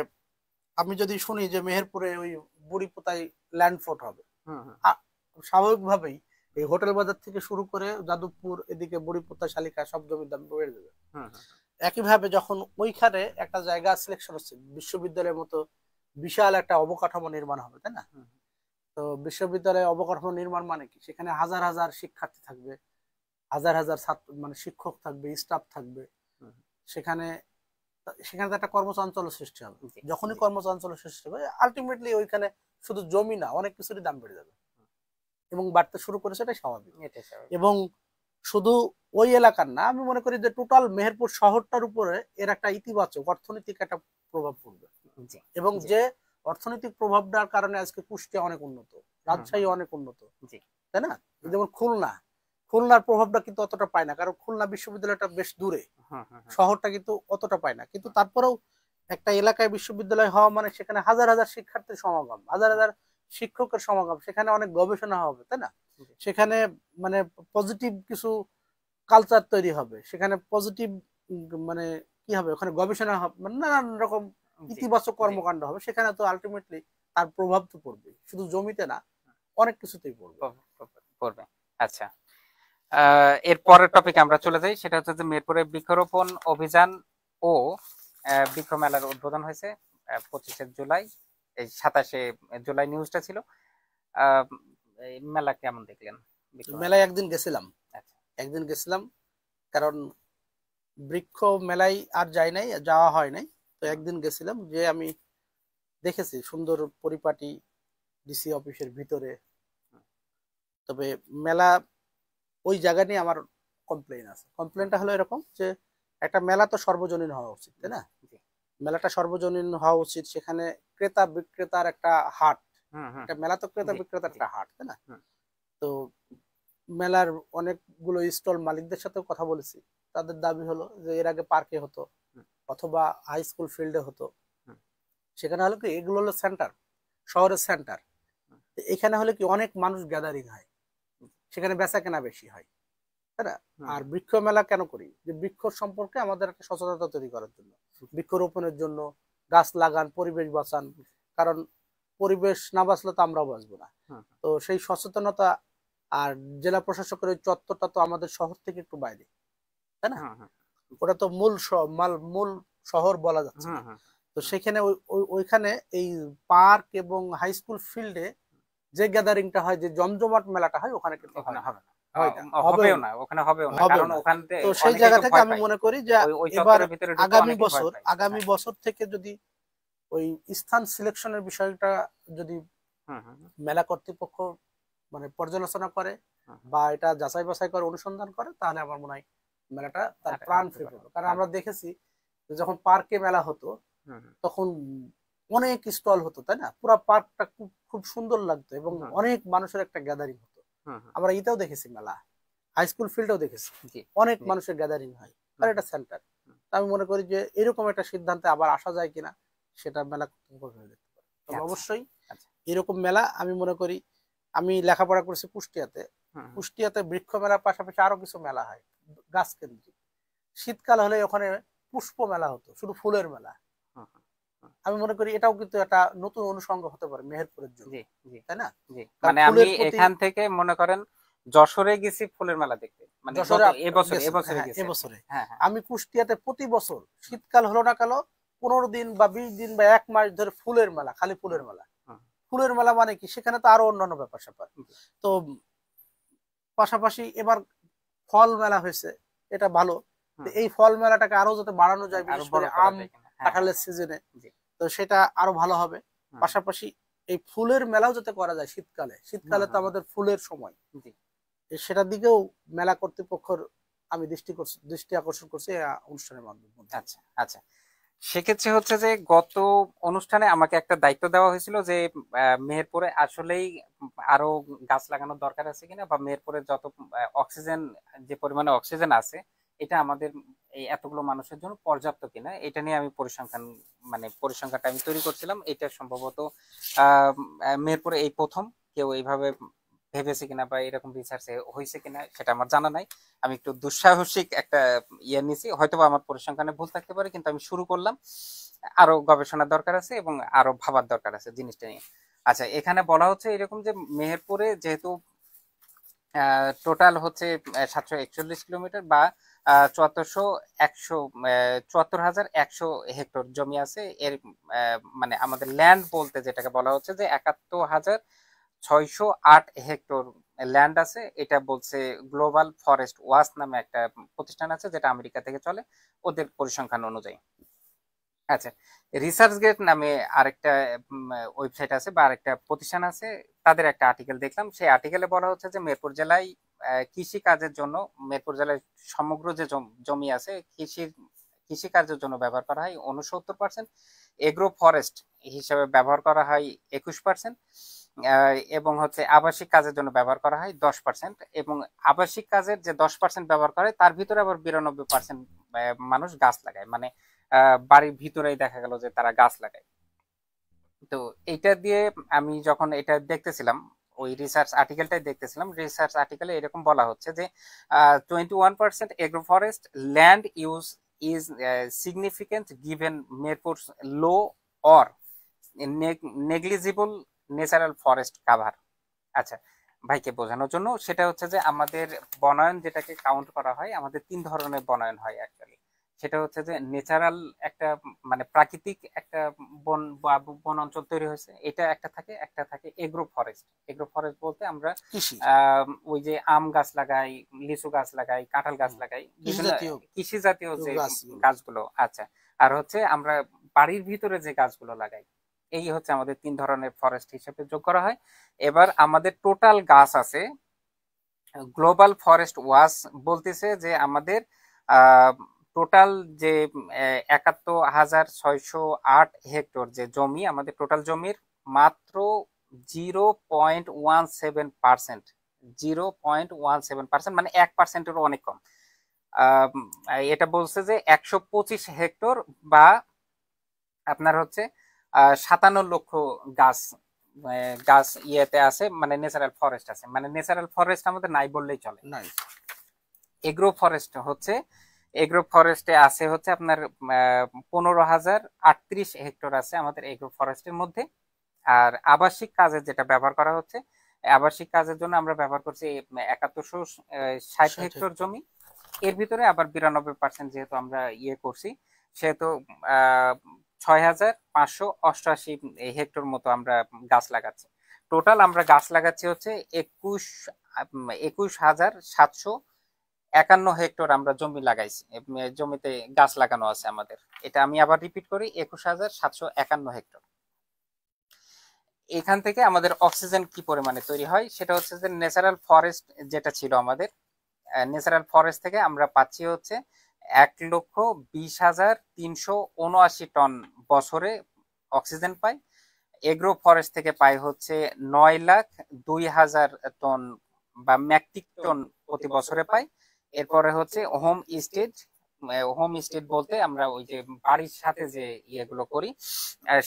আমি যদি শুনি যে মেহেরপুরে ওই বুড়িপোতায় ল্যান্ড ফোর্ট হবে, স্বাভাবিকভাবেই এই হোটেল বাজার থেকে শুরু করে যাদবপুর এদিকে বুড়িপোতা শালিকা সব জমির দাম বেড়ে যাবে। একইভাবে যখন ওইখানে একটা জায়গা সিলেকশন হচ্ছে, বিশ্ববিদ্যালয়ের মতো বিশাল একটা অবকাঠামো নির্মাণ হবে, তাই না? তো বিশ্ববিদ্যালয়ে অবকাঠামো নির্মাণ মানে কি? সেখানে হাজার হাজার শিক্ষার্থী থাকবে, হাজার হাজার ছাত্র মানে শিক্ষক থাকবে, স্টাফ থাকবে। সেখানে তো একটা কর্মচাঞ্চল্য সৃষ্টি হবে। যখনই কর্মচাঞ্চল্য সৃষ্টি হবে, আলটিমেটলি ওইখানে শুধু জমি না, অনেক কিছুরই দাম বেড়ে যাবে, এবং বাড়তে শুরু করেছে, এটাই স্বাভাবিক। এবং শুধু ওই এলাকার না, আমি মনে করি যে টোটাল মেহেরপুর শহরটার উপরে এর একটা ইতিবাচক অর্থনৈতিক একটা প্রভাব পড়বে। এবং যে অর্থনৈতিক প্রভাবটার কারণে আজকে কুষ্টিয়া অনেক উন্নত, রাজশাহী অনেক উন্নত, তাই না? যেমন খুলনার প্রভাবটা কিন্তু অতটা পায় না, কারণ খুলনা বিশ্ববিদ্যালয়টা বেশ দূরে, শহরটা কিন্তু অতটা পায় না। কিন্তু তারপরেও একটা এলাকায় বিশ্ববিদ্যালয় হওয়া মানে সেখানে হাজার হাজার শিক্ষার্থীর সমাগম, হাজার হাজার শিক্ষকের সমাগম, সেখানে অনেক গবেষণা হবে, তাই না? সেখানে মানে পজিটিভ কিছু কালচার তৈরি হবে, সেখানে পজিটিভ মানে কি হবে, ওখানে গবেষণা হবে, মানে নানান রকম ইতিবাচক কর্মকাণ্ড হবে। সেখানে তো আলটিমেটলি তার প্রভাব তো পড়বে, শুধু জমিতে না, অনেক কিছুতেই পড়বে। আচ্ছা, এর পরের টপিক আমরা চলে যাই, সেটা হচ্ছে যে মেহেরপুরে বৃক্ষরোপণ অভিযান ও বৃক্ষ মেলার উদ্বোধন হয়েছে 25শে জুলাই, এই 27শে জুলাই নিউজটা ছিল। মেলা কেমন দেখলেন? মেলায় একদিন গেছিলাম, কারণ বৃক্ষ মেলায় আর যাওয়া হয় নাই। তো একদিন গেছিলাম, যে আমি দেখেছি সুন্দর পরিপাটি ডিসি অফিসের ভিতরে। তবে মেলা ওই জায়গা নিয়ে আমার কমপ্লেনটা হলো এরকম, যে একটা মেলা তো সর্বজনীন হওয়া উচিত, তাই না? মেলাটা সর্বজনীন হওয়া উচিত, সেখানে ক্রেতা বিক্রেতার একটা হাট, একটা মেলা তো ক্রেতা বিক্রেতার একটা হাট, তাই না? তো মেলার অনেকগুলো স্টল মালিকদের সাথে কথা বলেছি, তাদের দাবি হলো যে এর আগে পার্কে হতো অথবা হাই স্কুল ফিল্ডে হতো, সেখানে হলো কি এগুলো হলো সেন্টার, শহরের সেন্টার। এখানে হলে কি অনেক মানুষ গ্যাদারিং হয়, সেখানে বেচা কেনা বেশি হয়, তাই না? আর বৃক্ষ মেলা কেন করি? যে বৃক্ষ সম্পর্কে আমাদের একটা সচেতনতা তৈরি করার জন্য, বৃক্ষরোপণের জন্য, গাছ লাগান, পরিবেশ বাঁচান, কারণ পরিবেশ না বাঁচলে তো আমরাও বাঁচবো না। তো সেই সচেতনতা, আর জেলা প্রশাসকের ওই চত্বরটা তো আমাদের শহর থেকে একটু বাইরে, তাই না? ওটা তো মূল শহর বলা যাচ্ছে না। তো সেখানে ওইখানে এই পার্ক এবং হাই স্কুল ফিল্ডে যে গ্যাদারিংটা হয়, যে জমজমাট মেলাটা হয়, ওখানে কিন্তু ওখানে হয় না, হবে না, হয় না, হবেও না, ওখানে হবেও না, হবেও কারণ না। ওখানে তো সেই অনেকেই জায়গা তো থেকে ভয় আমি পায়। মনে করি যে ওই এবার চত্বরের ভিতরে ঢুকে অনেকেই ভয় পায়। আগামী হ্যাঁ। বছর থেকে যদি ওই স্থান সিলেকশনের বিষয়টা যদি হুম হুম হুম, মেলা কর্তৃপক্ষ মানে পর্যালোচনা করে হুম, হুম। বা এটা যাচাই বাছাই করে অনুসন্ধান করে, তাহলে আমার মনে হয় মেলাটা তার আর প্রাণ একটু ফিরে ভালো পাবে। হবে। কারণ আর আমরা দেখেছি যে যখন পার্কে মেলা হতো হুম হুম তখন অনেক স্টল হতো, তাই না? পুরো পার্কটা খুব খুব সুন্দর লাগতো এবং হুম অনেক মানুষের একটা গ্যাদারিং হতো। হুম হুম, আমরা এটাও দেখেছি, মেলা হাই স্কুল ফিল্ডেও দেখেছি জি অনেক জি। মানুষের গ্যাদারিং হয়, হুম কারণ হুম এটা সেন্টার। হুম, আমি মনে করি যে এরকম একটা সিদ্ধান্তে আবার আসা যায় কিনা, সেটা মেলা কর্তৃপক্ষ ভেবে দেখতে পারে। তবে আচ্ছা অবশ্যই আচ্ছা। এরকম মেলা আমি মনে করি, আমি লেখাপড়া করছি কুষ্টিয়াতে, হুম হুম কুষ্টিয়াতে বৃক্ষ মেলার পাশাপাশি আরো কিছু মেলা হয় গাছ কেন্দ্রিক। শীতকাল হলে ওখানে পুষ্প মেলা হতো, শুধু ফুলের মেলা। হুম হুম, হুম, আমি মনে করি এটাও কিন্তু একটা নতুন অনুষঙ্গ হতে পারে মেহেরপুরের জন্য, জি জি তাই না? জি। কারণ মানে আমি ফুলের প্রতি এখান থেকে মনে করেন যশোরে গেছি ফুলের মেলা দেখতে, মানে যশোরে গত এবছরে গেছেন, এবছরে হ্যাঁ গেছি আর কি। এবছরে হ্যাঁ হ্যাঁ। আমি কুষ্টিয়াতে প্রতি বছর হুম শীতকাল হলো না কালো 15 দিন বা 20 দিন বা 1 মাস ধরে ফুলের মেলা, খালি ফুলের হুম মেলা। হুম, ফুলের মেলা মানে কি, সেখানে তো আরো অন্যান্য ব্যাপার স্যাপার। জি তো পাশাপাশি এবার ফল মেলা হয়েছে, এটা ভালো। তো হুম এই হুম, ফল মেলাটাকে আরো যাতে বাড়ানো যায়, আরো বিশেষ করে বড় করা আম যায় কিনা, হ্যাঁ হ্যাঁ কাঁঠালের হ্যাঁ। সিজনে, জি। তো সেটা আরো ভালো হবে। হুম পাশাপাশি এই ফুলের মেলাও যাতে করা যায় শীতকালে, হুম শীতকালে তো হুম হুম, আমাদের ফুলের সময়, জি। সেটার দিকেও মেলা কর্তৃপক্ষের আমি দৃষ্টি আকর্ষণ করছি এই অনুষ্ঠানের মধ্যে দিয়ে। আচ্ছা আচ্ছা। সেক্ষেত্রে হচ্ছে যে গত অনুষ্ঠানে আমাকে একটা দায়িত্ব দেওয়া হয়েছিল যে মেহেরপুরে আসলেই আরো গাছ লাগানোর দরকার আছে কিনা, বা মেহেরপুরে যত অক্সিজেন, যে পরিমাণে অক্সিজেন আছে, এটা আমাদের এই এতগুলো মানুষের জন্য পর্যাপ্ত কিনা, এটা নিয়ে আমি পরিসংখ্যান, মানে পরিসংখ্যানটা আমি তৈরি করছিলাম। এটা সম্ভবত আহ মেহেরপুরে এই প্রথম কেউ এইভাবে ভেবেছে কিনা বা এরকম রিসার্চ হয়েছে কিনা সেটা আমার জানা নাই। আমি একটু দুঃসাহসিক একটা ইয়ে নিয়েছি, হয়তোবা আমার পরিসংখ্যানে ভুল থাকতে পারে, কিন্তু আমি শুরু করলাম। আরো গবেষণার দরকার আছে এবং আরো ভাবার দরকার আছে জিনিসটা নিয়ে। আচ্ছা, এখানে বলা হচ্ছে এরকম যে মেহেরপুরে যেহেতু টোটাল হচ্ছে 741 কিলোমিটার বা 74,100 জমি আছে এর, মানে আমাদের ল্যান্ড বলতে যেটাকে বলা হচ্ছে যে 71,608 ল্যান্ড আছে। এটা বলছে গ্লোবাল ফরেস্ট ওয়াচ নামে একটা প্রতিষ্ঠান আছে, যেটা আমেরিকা থেকে চলে, ওদের পরিসংখ্যান অনুযায়ী। আচ্ছা, রিসার্চ গেট নামে আরেকটা ওয়েবসাইট আছে বা আরেকটা প্রতিষ্ঠান আছে, তাদের একটা আর্টিকেল দেখলাম। সেই আর্টিকেলে বলা হচ্ছে যে মেহেরপুর জেলায় কৃষি কাজের জন্য, মেহেরপুর জেলায় সমগ্র যে জমি আছে কৃষি কাজের জন্য ব্যবহার করা হয় 69%, এগ্রো ফরেস্ট হিসেবে ব্যবহার করা হয় 21%, এবং হচ্ছে আবাসিক কাজের জন্য ব্যবহার করা হয় 10%। এবং আবাসিক কাজের যে 10% ব্যবহার করে তার ভিতরে আবার 92% মানুষ গাছ লাগায়, মানে বাড়ির ভিতরেই দেখা গেল যে তারা গাছ লাগায়। তো এইটা দিয়ে আমি যখন এটা দেখতেছিলাম, ওই রিসার্চ আর্টিকেলটাই দেখতেছিলাম, রিসার্চ আর্টিকেলে এরকম বলা হচ্ছে যে 21% agro forest land use is significant given Mirpur low or negligible natural forest cover. আচ্ছা, ভাইকে বোঝানোর জন্য সেটা হচ্ছে যে আমাদের বনায়ন যেটাকে কাউন্ট করা হয়, আমাদের তিন ধরনের বনায়ন হয় অ্যাকচুয়ালি। সেটা হচ্ছে যে ন্যাচারাল একটা, মানে প্রাকৃতিক একটা বন বা বন অঞ্চল তৈরি হয়েছে, এটা একটা থাকে। একটা থাকে এগ্রো ফরেস্ট। এগ্রো ফরেস্ট বলতে আমরা কৃষি, ওই যে আম গাছ লাগাই, লিচু গাছ লাগাই, কাঁঠাল গাছ লাগাই, কৃষি বিভিন্ন জাতীয় কৃষি জাতীয় যে গাছগুলো। গাছগুলো। আচ্ছা, আর হচ্ছে আমরা বাড়ির ভিতরে যে গাছগুলো লাগাই, এই হচ্ছে আমাদের তিন ধরনের ফরেস্ট হিসেবে যোগ করা হয়। এবার আমাদের টোটাল গাছ আছে, গ্লোবাল ফরেস্ট ওয়াচ বলতেছে যে আমাদের টোটাল যে 71,608 যে জমি, আমাদের টোটাল জমির মাত্র 0.17%, 0.17%, মানে 1%-এরও অনেক কম। আহ, এটা বলছে যে 125 হেক্টর বা আপনার হচ্ছে 57 লক্ষ গাছ, গাছ ইয়েতে আছে, মানে ন্যাচারাল ফরেস্ট আছে। মানে ন্যাচারাল ফরেস্ট আমাদের নাই বললেই চলে। নাই, এগ্রো ফরেস্ট হচ্ছে, এগ্রো ফরেস্টে আছে হচ্ছে আপনার 15,038 হেক্টর আছে আমাদের এগ্রো ফরেস্টের মধ্যে। আর আবাসিক কাজে যেটা ব্যবহার করা হচ্ছে, আবাসিক কাজের জন্য আমরা ব্যবহার করছি 7160 ষাট হেক্টর হেক্টর জমি। এর ভিতরে আবার 92% যেহেতু আমরা ইয়ে করছি, সেহেতু 6,588 হেক্টর মতো আমরা গাছ লাগাচ্ছি। টোটাল আমরা গাছ লাগাচ্ছি হচ্ছে 21,751 হেক্টর আমরা জমি লাগাইছি, জমিতে গাছ লাগানো আছে আমাদের। এটা আমি আবার রিপিট করি, 21,751 হেক্টর। এখান থেকে আমাদের অক্সিজেন কি পরিমাণে তৈরি হয় সেটা হচ্ছে যে ন্যাচারাল ফরেস্ট যেটা ছিল আমাদের, ন্যাচারাল ফরেস্ট থেকে আমরা পাচ্ছি হচ্ছে 1,20,379 টন বছরে অক্সিজেন পাই। এগ্রো ফরেস্ট থেকে পাই হচ্ছে 9,02,000 টন বা মেট্রিক টন প্রতি বছরে পাই। এরপরে হচ্ছে হোম স্টেট বলতে আমরা ওই যে বাড়ির সাথে যে ইয়েগুলো করি,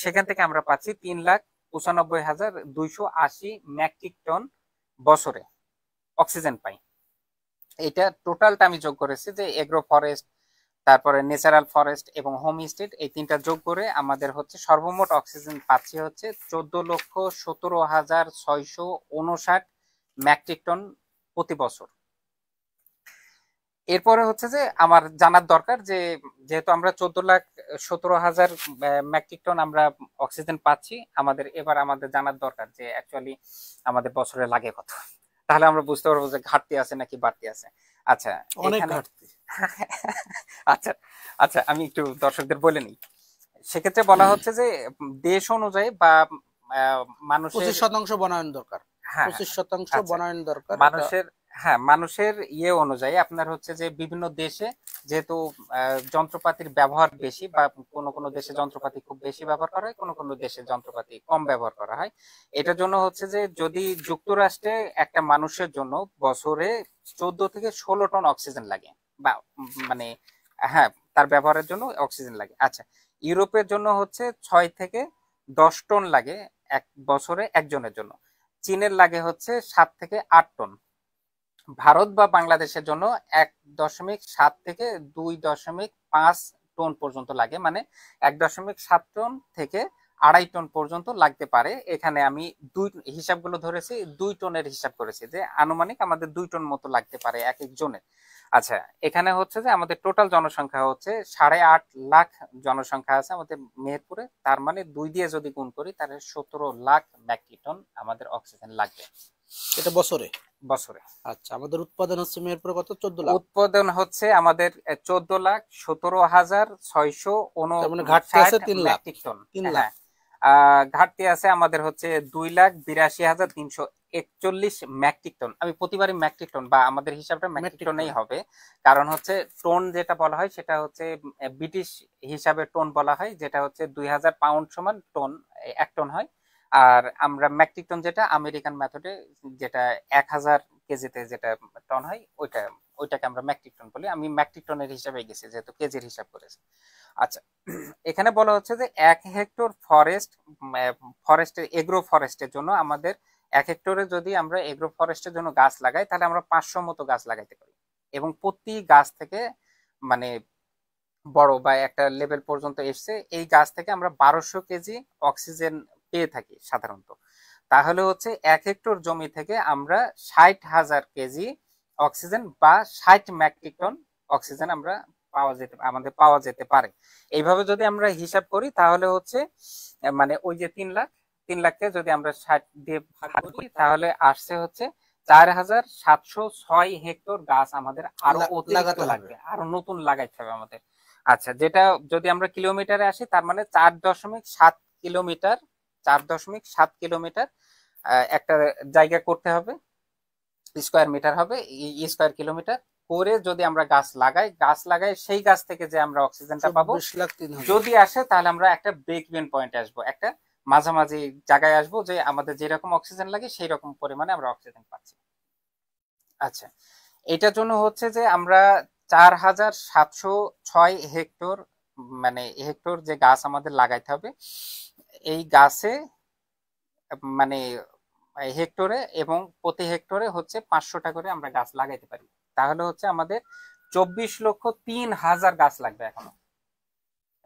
সেখান থেকে আমরা পাচ্ছি 3,95,280 মেট্রিক টন বছরে অক্সিজেন পাই। এটা টোটালটা আমি যোগ করেছি যে এগ্রো ফরেস্ট, তারপরে ন্যাচারাল ফরেস্ট এবং হোম স্টেট, এই তিনটা যোগ করে আমাদের হচ্ছে সর্বমোট অক্সিজেন পাচ্ছি হচ্ছে 14,17,659 মেট্রিক টন প্রতি বছর। এরপরে হচ্ছে যে আমার জানার দরকার যে যেহেতু আমরা 14,17,000 মেট্রিক টন আমরা অক্সিজেন পাচ্ছি, আমাদের জানার দরকার যে অ্যাকচুয়ালি আমাদের বছরে লাগে কত, তাহলে আমরা বুঝতে পারবো যে ঘাটতি আছে নাকি বাড়তি আছে। আচ্ছা, অনেক এখানে ঘাটতি। আচ্ছা আচ্ছা, আমি একটু দর্শকদের বলে নিই। সেক্ষেত্রে বলা হচ্ছে যে দেশ অনুযায়ী বা মানুষের 25% বনায়ন দরকার, হ্যাঁ 25% আচ্ছা, বনায়ন দরকার। মানুষের মানুষের ইয়ে অনুযায়ী আপনার হচ্ছে যে বিভিন্ন দেশে যেহেতু যন্ত্রপাতির ব্যবহার বেশি, বা কোনো কোনো দেশে যন্ত্রপাতি খুব বেশি ব্যবহার করা হয়, কোনো কোনো দেশে যন্ত্রপাতি কম ব্যবহার করা হয়। এটার জন্য হচ্ছে যে যদি যুক্তরাষ্ট্রে একটা মানুষের জন্য বছরে 14 থেকে 16 টন অক্সিজেন লাগে, বা মানে তার ব্যবহারের জন্য অক্সিজেন লাগে। আচ্ছা, ইউরোপের জন্য হচ্ছে 6 থেকে 10 টন লাগে এক বছরে একজনের জন্য। চীনের লাগে হচ্ছে 7 থেকে 8 টন। ভারত বা বাংলাদেশের জন্য 1.7 থেকে 2.5 টন পর্যন্ত লাগে, মানে 1.7 টন থেকে 2.5 টন পর্যন্ত লাগতে পারে। এখানে আমি দুই হিসাবগুলো ধরেছি, 2 টনের হিসাব করেছি যে আনুমানিক আমাদের 2 টন মতো লাগতে পারে এক একজনের। আচ্ছা, এখানে হচ্ছে যে আমাদের টোটাল জনসংখ্যা হচ্ছে 8.5 লাখ জনসংখ্যা আছে আমাদের মেহেরপুরে, তার মানে 2 দিয়ে যদি গুণ করি তাহলে 17 লাখ মেট্রিক টন আমাদের অক্সিজেন লাগবে এটা বছরে। বছরে। আচ্ছা, আমাদের উৎপাদন হচ্ছে মেহেরপুরে কত? 14 লাখ। উৎপাদন হচ্ছে আমাদের 14,17,659 তার মানে ঘাটতি আছে 3 লাখ। Metric ton. 3 লাখ। ঘাটতি আছে আমাদের হচ্ছে 2,82,341 মেট্রিক টন। আমি প্রতিবারই মেট্রিক টন বা আমাদের হিসাবটা মেট্রিক টনেই হবে, কারণ হচ্ছে টন যেটা বলা হয় সেটা হচ্ছে ব্রিটিশ হিসাবে টন বলা হয়, যেটা হচ্ছে 2,000 পাউন্ড সমান টন, 1 টন হয়। আর আমরা মেট্রিক টন যেটা আমেরিকান মেথডে, যেটা 1,000 কেজিতে যেটা টন হয়, ওইটাকে আমরা মেট্রিক টন বলি। আমি মেট্রিক টনের হিসাবে গেছি যেহেতু কেজির হিসাব করেছি। আচ্ছা, এখানে বলা হচ্ছে যে 1 হেক্টর ফরেস্টের এগ্রো ফরেস্টের জন্য আমাদের 1 হেক্টরে যদি আমরা এগ্রো ফরেস্টের জন্য গাছ লাগাই তাহলে আমরা 500 মতো গাছ লাগাইতে পারি, এবং প্রতি গাছ থেকে মানে বড় বা একটা লেভেল পর্যন্ত এসছে এই গাছ থেকে আমরা 1200 কেজি অক্সিজেন পেয়ে থাকি সাধারণত। তাহলে হচ্ছে 1 হেক্টর জমি থেকে আমরা 60,000 কেজি অক্সিজেন বা 60 মেট্রিক টন অক্সিজেন আমাদের পাওয়া যেতে পারে। এইভাবে যদি আমরা হিসাব করি তাহলে হচ্ছে মানে ওই যে 3 লাখকে যদি আমরা 60 দিয়ে ভাগ করি তাহলে আসছে হচ্ছে 4,706 হেক্টর গাছ আমাদের আরো অতিরিক্ত লাগবে, আরো নতুন লাগাইতে হবে আমাদের। আচ্ছা, যেটা যদি আমরা কিলোমিটারে আসি তার মানে 4.7 কিলোমিটার, 4.7 কিলোমিটার একটা জায়গা করতে হবে, স্কোয়ার মিটার হবে, স্কোয়ার কিলোমিটার করে যদি আমরা গাছ লাগাই সেই গাছ থেকে যে আমরা অক্সিজেনটা পাবো যদি আসে তাহলে আমরা একটা ব্রেক ইভেন পয়েন্টে আসবো, একটা মাঝামাঝি জায়গায় আসবো যে আমাদের যেরকম অক্সিজেন লাগে সেই রকম পরিমাণে আমরা অক্সিজেন পাচ্ছি। আচ্ছা, এটার জন্য হচ্ছে যে আমরা 4,706 হেক্টর মানে হেক্টর যে গাছ আমাদের লাগাইতে হবে, এই গাছে মানে হেক্টরে এবং প্রতি হেক্টরে হচ্ছে 500টা করে আমরা গাছ লাগাইতে পারি। তাহলে হচ্ছে আমাদের 24,03,000 গাছ লাগবে এখনো।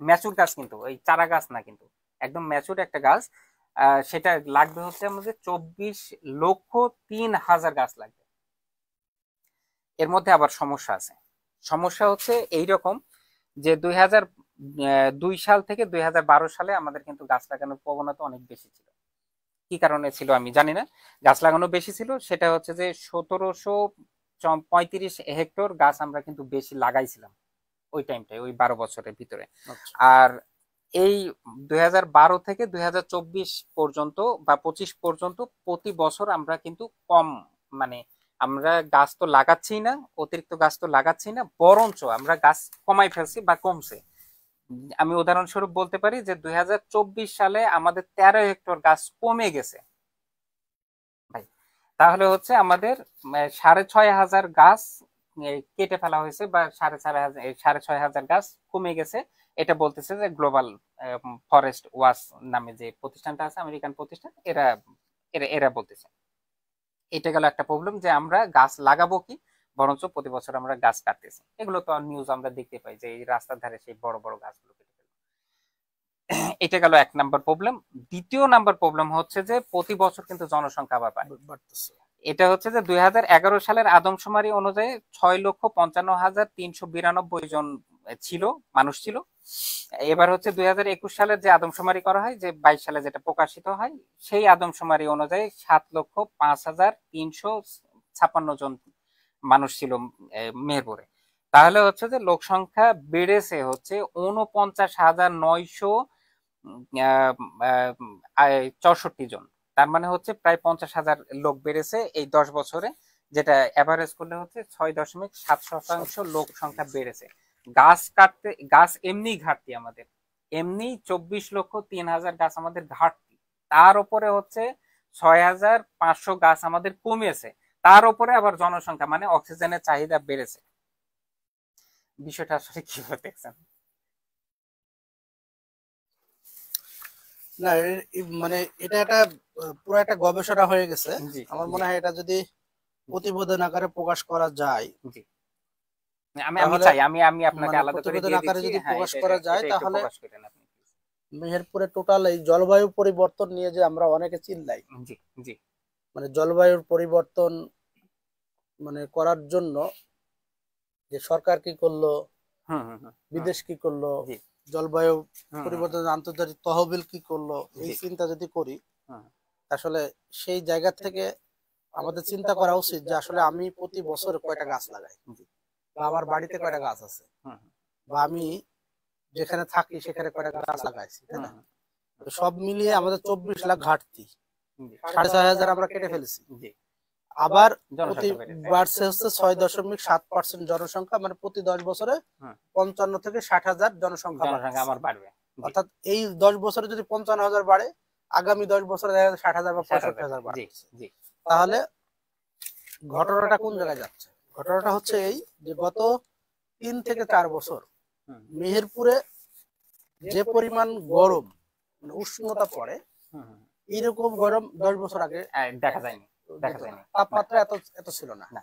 ম্যাচুর গাছ, কিন্তু ওই চারা গাছ না, কিন্তু একদম ম্যাচুর একটা গাছ, সেটা লাগবে হচ্ছে আমাদের 24,03,000 গাছ লাগবে। এর মধ্যে আবার সমস্যা আছে। সমস্যা হচ্ছে এইরকম যে 2002 সাল থেকে 2012 সালে আমাদের কিন্তু গাছ লাগানোর প্রবণতা অনেক বেশি ছিল। কি কারণে ছিল আমি জানি না, গাছ লাগানো বেশি ছিল, সেটা হচ্ছে যে 1735 হেক্টর গাছ আমরা কিন্তু বেশি লাগাইছিলাম ওই টাইমটায়, ওই 12 বছরের ভিতরে। আচ্ছা। আর এই 2012 থেকে 2024 পর্যন্ত বা 25 পর্যন্ত প্রতি বছর আমরা কিন্তু কম, মানে আমরা গাছ তো লাগাচ্ছি না, অতিরিক্ত গাছ তো লাগাচ্ছি না, বরঞ্চ আমরা গাছ কমাই ফেলছি বা কমছে। আমি উদাহরণস্বরূপ বলতে পারি যে 2024 সালে আমাদের 13 হেক্টর গাছ কমে গেছে ভাই। তাহলে হচ্ছে আমাদের 6,500 গাছ কেটে ফেলা হয়েছে, বা 6,500 গাছ কমে গেছে। এটা বলতেছে যে গ্লোবাল ফরেস্ট ওয়াচ নামে যে প্রতিষ্ঠানটা আছে, আমেরিকান প্রতিষ্ঠান, এরা এরা এরা বলতেছে। এটা গেল একটা প্রবলেম, যে আমরা গাছ লাগাবো কি, বরঞ্চ প্রতি বছর আমরা গাছ কাটতেছি। এগুলো তো নিউজ আমরা দেখতে পাই যে এই রাস্তার ধারে সেই বড় বড় গাছগুলো কেটে ফেলে। এটা গেল 1 নাম্বার প্রবলেম। দ্বিতীয় নাম্বার প্রবলেম হচ্ছে যে প্রতি বছর কিন্তু জনসংখ্যা আবার বাড়ে। বাড়তেছে। এটা হচ্ছে যে 2011 সালের আদমশুমারি অনুযায়ী 6,55,392 জন ছিল, মানুষ ছিল। এবার হচ্ছে 2021 সালের যে আদমশুমারি করা হয়, যে 22 সালে যেটা প্রকাশিত হয়, সেই আদমশুমারি অনুযায়ী 7,05,356 জন মানুষ ছিল মেহেরপুরে। তাহলে হচ্ছে যে লোক সংখ্যা বেড়েছে হচ্ছে 49,964 জন। তার মানে হচ্ছে প্রায় 50,000 লোক বেড়েছে এই 10 বছরে, যেটা অ্যাভারেজ করলে হচ্ছে 6.7% লোক সংখ্যা বেড়েছে। গাছ এমনি ঘাটতি আমাদের, এমনি 24,03,000 গাছ আমাদের ঘাটতি। তার উপরে হচ্ছে 6,500 গাছ আমাদের কমেছে। তার উপরে আবার জনসংখ্যা, মানে অক্সিজেনের চাহিদা বেড়েছে। বিষয়টা আসলে কিভাবে দেখছেন? না, মানে এটা একটা পুরো একটা গবেষণা হয়ে গেছে। জি আমার জি মনে হয় এটা যদি প্রতিবেদন আকারে প্রকাশ করা যায়, জি। আমি আমি তাহলে চাই, আমি আমি আপনাকে মানে আলাদা করে প্রতিবেদন দিয়ে আকারে দিচ্ছি। যদি হ্যাঁ, প্রকাশ এটা এটা করা যায় এটা একটু তাহলে প্রকাশ করেন আপনি। মেহেরপুরে টোটাল এই জলবায়ু পরিবর্তন নিয়ে যে আমরা অনেকে চিল্লাই, জি জি। মানে জলবায়ুর পরিবর্তন মানে করার জন্য যে সরকার কি করলো, হুম হুম হুম হুম। বিদেশ কি করলো, জি। জলবায়ু হুম হুম হুম। পরিবর্তন আন্তর্জাতিক তহবিল কি করলো, এই জি। চিন্তা যদি করি, হুম আসলে সেই জায়গা থেকে আমাদের চিন্তা করা উচিত যে আসলে আমি প্রতি বছর কয়টা গাছ লাগাই, জি। বা আমার বাড়িতে কয়টা গাছ আছে, হুম বা আমি যেখানে থাকি সেখানে কয়টা গাছ লাগাইছি, তাই হুম না? হুম। তো সব মিলিয়ে আমাদের 24 লাখ ঘাটতি, জি 6,500 আমরা কেটে ফেলেছি। জি। আবার প্রতি জনসংখ্যা বেড়েছে। বাড়ছে হচ্ছে 6.7% জনসংখ্যা, মানে প্রতি 10 বছরে হুম। 55 থেকে 60 হাজার জনসংখ্যা জনসংখ্যা বাড়তেছে। আমার বাড়বে। জি। অর্থাৎ এই 10 বছরে যদি 55,000 বাড়ে, আগামী 10 বছরে দেখা যাচ্ছে 60,000 বা 60,000। 65,000 জি বাড়তেছে। জি। তাহলে ঘটনাটা কোন জায়গায় যাচ্ছে? ঘটনাটা হচ্ছে এই যে গত 3 থেকে 4 বছর হুম মেহেরপুরে যে পরিমাণ গরম, মানে উষ্ণতা পড়ে, হুম হুম। এরকম গরম 10 বছর আগে দেখা যায়নি, দেখা যেত না, যায়নি। না তাপমাত্রা এত এত ছিল না। না।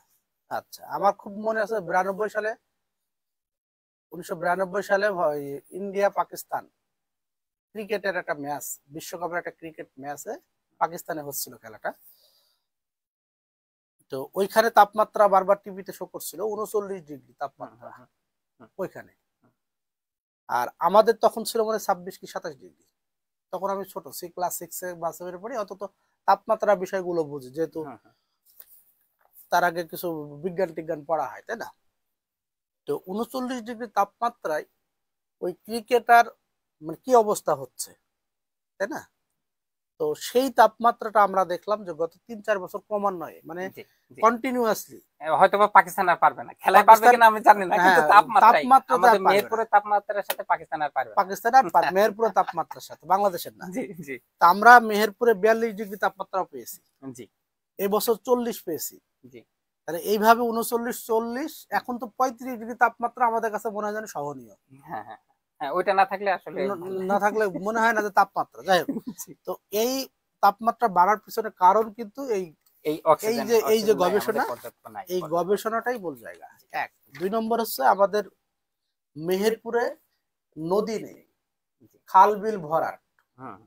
আচ্ছা, আমার খুব মনে আছে 92 সালে, 1992 সালে ইন্ডিয়া পাকিস্তান ক্রিকেটের একটা ম্যাচ, বিশ্বকাপের একটা ক্রিকেট ম্যাচে পাকিস্তানে হচ্ছিল খেলাটা। তো ওইখানে তাপমাত্রা বারবার টিভিতে শো করছিল 39 ডিগ্রি হুম তাপমাত্রা হুম হুম হুম। ওইখানে। আর আমাদের তখন ছিল মানে 26 কি 27 ডিগ্রি। তখন আমি ছোট, ক্লাস 6-এ বা 7-এ পড়ি, অন্তত তাপমাত্রা বিষয়গুলো বুঝি, যেহেতু হুম হুম। তার আগে কিছু বিজ্ঞান টিজ্ঞান পড়া হয়, তাই না? তো 39 ডিগ্রি তাপমাত্রায় ওই ক্রিকেটার মানে কি অবস্থা হচ্ছে, তাই না? তো সেই তাপমাত্রাটা আমরা দেখলাম যে গত 3-4 বছর ক্রমান্বয়ে, মানে জি জি। কন্টিনিউয়াসলি হয়তোবা পাকিস্তান আর পারবে না, খেলায় পারবে পাকিস্তান, কিনা আমি জানি না, কিন্তু হ্যাঁ, তাপমাত্রায় তাপমাত্রাতে আর আমাদের পারবে না। মেহেরপুরের তাপমাত্রার সাথে পাকিস্তান আর পারবে না। পাকিস্তান আর মেহেরপুরের তাপমাত্রার সাথে, বাংলাদেশের না। জি জি তা আমরা মেহেরপুরে 42 ডিগ্রি তাপমাত্রা পেয়েছি, জি এবছর 40 পেয়েছি। জি। তাহলে এইভাবে 39, 40, এখন তো 35 ডিগ্রি তাপমাত্রা আমাদের কাছে মনে হয় যেন সহনীয়। হ্যাঁ হ্যাঁ হ্যাঁ, ওইটা না থাকলে আসলে না থাকলে মনে হয় না যে তাপমাত্রা, যাই হোক। জি। তো এই তাপমাত্রা বাড়ার পিছনে কারণ কিন্তু এই এই এই অক্সিজেন যে এই যে অক্সিজেন নাই, আমাদের গবেষণা, পর্যাপ্ত নাই, এই পর্যাপ্ত নাই। গবেষণাটাই মূল জায়গা। এক, 2 নম্বর হচ্ছে আমাদের মেহেরপুরে নদী নেই, জি। খাল বিল ভরাট। হুম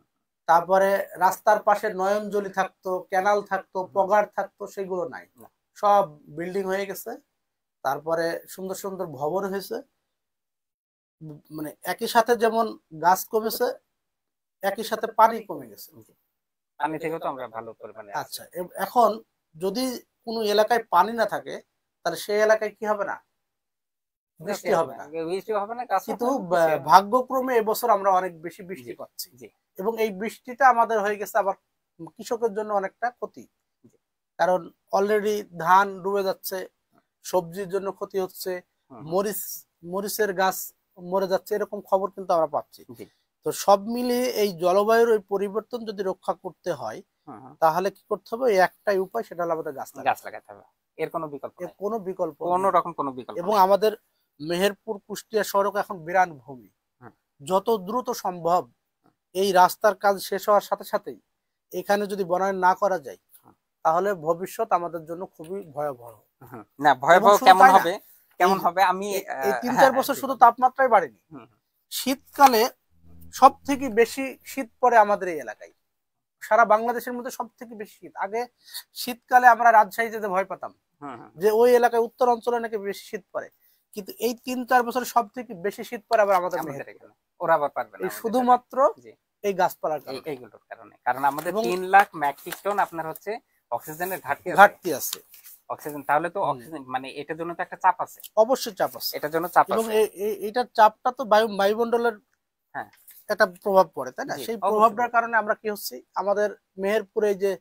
তারপরে রাস্তার পাশে নয়নজলি থাকতো, ক্যানাল থাকতো, পগার থাকতো, সেগুলো নাই, না। সব বিল্ডিং হয়ে গেছে। তারপরে সুন্দর সুন্দর ভবন হয়েছে। মানে একই সাথে যেমন গাছ কমেছে, একই সাথে পানি কমে গেছে। জি পানি থেকেও তো আমরা ভালো পরিমাণে আছি। আচ্ছা, এখন যদি কোনো এলাকায় পানি না থাকে, তাহলে সেই এলাকায় কি হবে না, ক্ষতি বৃষ্টি হবে হবে না, না। বৃষ্টি হবে না, গাছ কিন্তু হবে না, কিছু হবে না। ভাগ্যক্রমে এবছর আমরা অনেক বেশি জি বৃষ্টি পাচ্ছি, জি এবং এই বৃষ্টিটা আমাদের হয়ে গেছে আবার কৃষকের জন্য অনেকটা ক্ষতি। জি। কারণ অলরেডি ধান ডুবে যাচ্ছে, সবজির জন্য ক্ষতি হচ্ছে, হুম হুম, মরিচ মরিচের গাছ মরে যাচ্ছে, এরকম খবর কিন্তু আমরা পাচ্ছি। জি। তো সব মিলিয়ে এই জলবায়ুর ওই পরিবর্তন যদি রক্ষা করতে হয়, হুম হুম। তাহলে কি করতে হবে, এই একটাই উপায়, সেটা হলো আমাদের গাছ গাছ লাগাতে হবে। লাগাতে হবে, এর কোনো বিকল্প এর নাই, কোনো বিকল্প কোনো নেই। রকম কোনো বিকল্প এবং নাই। আমাদের মেহেরপুর কুষ্টিয়া সড়ক এখন বিরান ভূমি, হুম যত দ্রুত সম্ভব এই রাস্তার কাজ শেষ হওয়ার সাথে সাথেই এখানে যদি বনায়ন না করা যায়, হুম, তাহলে ভবিষ্যৎ আমাদের জন্য খুবই ভয়াবহ। হুম। না, এবং ভয়াবহ শুধু কেমন তাই না, হবে, এই কেমন হবে আমি এই তিন হ্যাঁ চার হ্যাঁ, বছর জি শুধু বলুন। তাপমাত্রাই বাড়েনি, হুম শীতকালে সব থেকে বেশি শীত পড়ে আমাদের এই এলাকায়। সারা বাংলাদেশের মধ্যে সব থেকে বেশি শীত। আগে শীতকালে আমরা রাজশাহী যেতে ভয় পেতাম, হুম হুম, যে ওই এলাকায় উত্তর অঞ্চলে নাকি বেশি শীত পড়ে, কিন্তু এই 3-4 বছর সব থেকে বেশি শীত পড়ে আবার আমাদের আমাদের মেহেরপুরে। এখানে ওরা আবার পারবে না এই আমাদের সাথে। শুধুমাত্র জি, এই গাছপালার কারণে। এইগুলোর কারণে, কারণ আমাদের এবং 3 লাখ মেট্রিক টন আপনার হচ্ছে অক্সিজেনের ঘাটতি আছে। ঘাটতি আছে। অক্সিজেন, তাহলে তো হুম, অক্সিজেন মানে এটার জন্য তো একটা চাপ আছে, অবশ্যই চাপ আছে। এটার জন্য চাপ এবং আছে। এইটার চাপটা তো বায়ুমণ্ডলের হ্যাঁ, একটা প্রভাব পড়ে, তাই না? জি সেই অবশ্যই প্রভাবটার পারবে। কারণে আমরা কি হচ্ছি, আমাদের মেহেরপুরে যে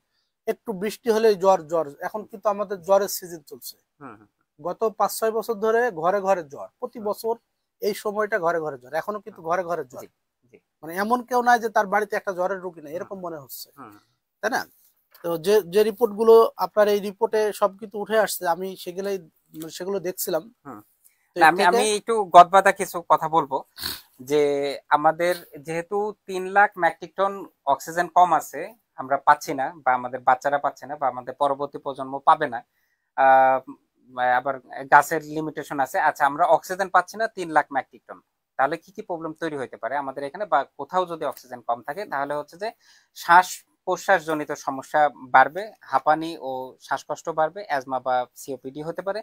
একটু বৃষ্টি হলেই জ্বর জ্বর, এখন কিন্তু আমাদের জ্বরের সিজন চলছে। হুম হুম গত 5-6 বছর ধরে ঘরে ঘরে জ্বর, প্রতি হুম, বছর এই সময়টা ঘরে ঘরে জ্বর, এখনো কিন্তু হুম, ঘরে ঘরে জ্বর। জি জি। মানে এমন কেউ নাই যে তার বাড়িতে একটা জ্বরের রোগী নেই, হুম এরকম মনে হচ্ছে, হুম তাই না? তো যে যে রিপোর্ট গুলো আপনার এই রিপোর্টে সবকিছু উঠে আসছে, আমি সেগুলো দেখছিলাম। হুম। তো না, এর আমি থেকে আমি একটু গদবাধা কিছু কথা বলবো, যে আমাদের যেহেতু 3 লাখ মেট্রিক টন অক্সিজেন কম আছে, আমরা পাচ্ছি না, বা আমাদের বাচ্চারা পাচ্ছে না, বা আমাদের পরবর্তী প্রজন্ম পাবে না। আহ, আবার গাছের লিমিটেশন আছে। আচ্ছা, আমরা অক্সিজেন পাচ্ছি না 3 লাখ মেট্রিক টন, তাহলে কি কি প্রবলেম তৈরি হতে পারে আমাদের এখানে, বা কোথাও যদি অক্সিজেন কম থাকে, তাহলে হচ্ছে যে শ্বাস প্রশ্বাস জনিত সমস্যা বাড়বে, হাঁপানি ও শ্বাসকষ্ট বাড়বে, অ্যাজমা বা সিওপিডি হতে পারে।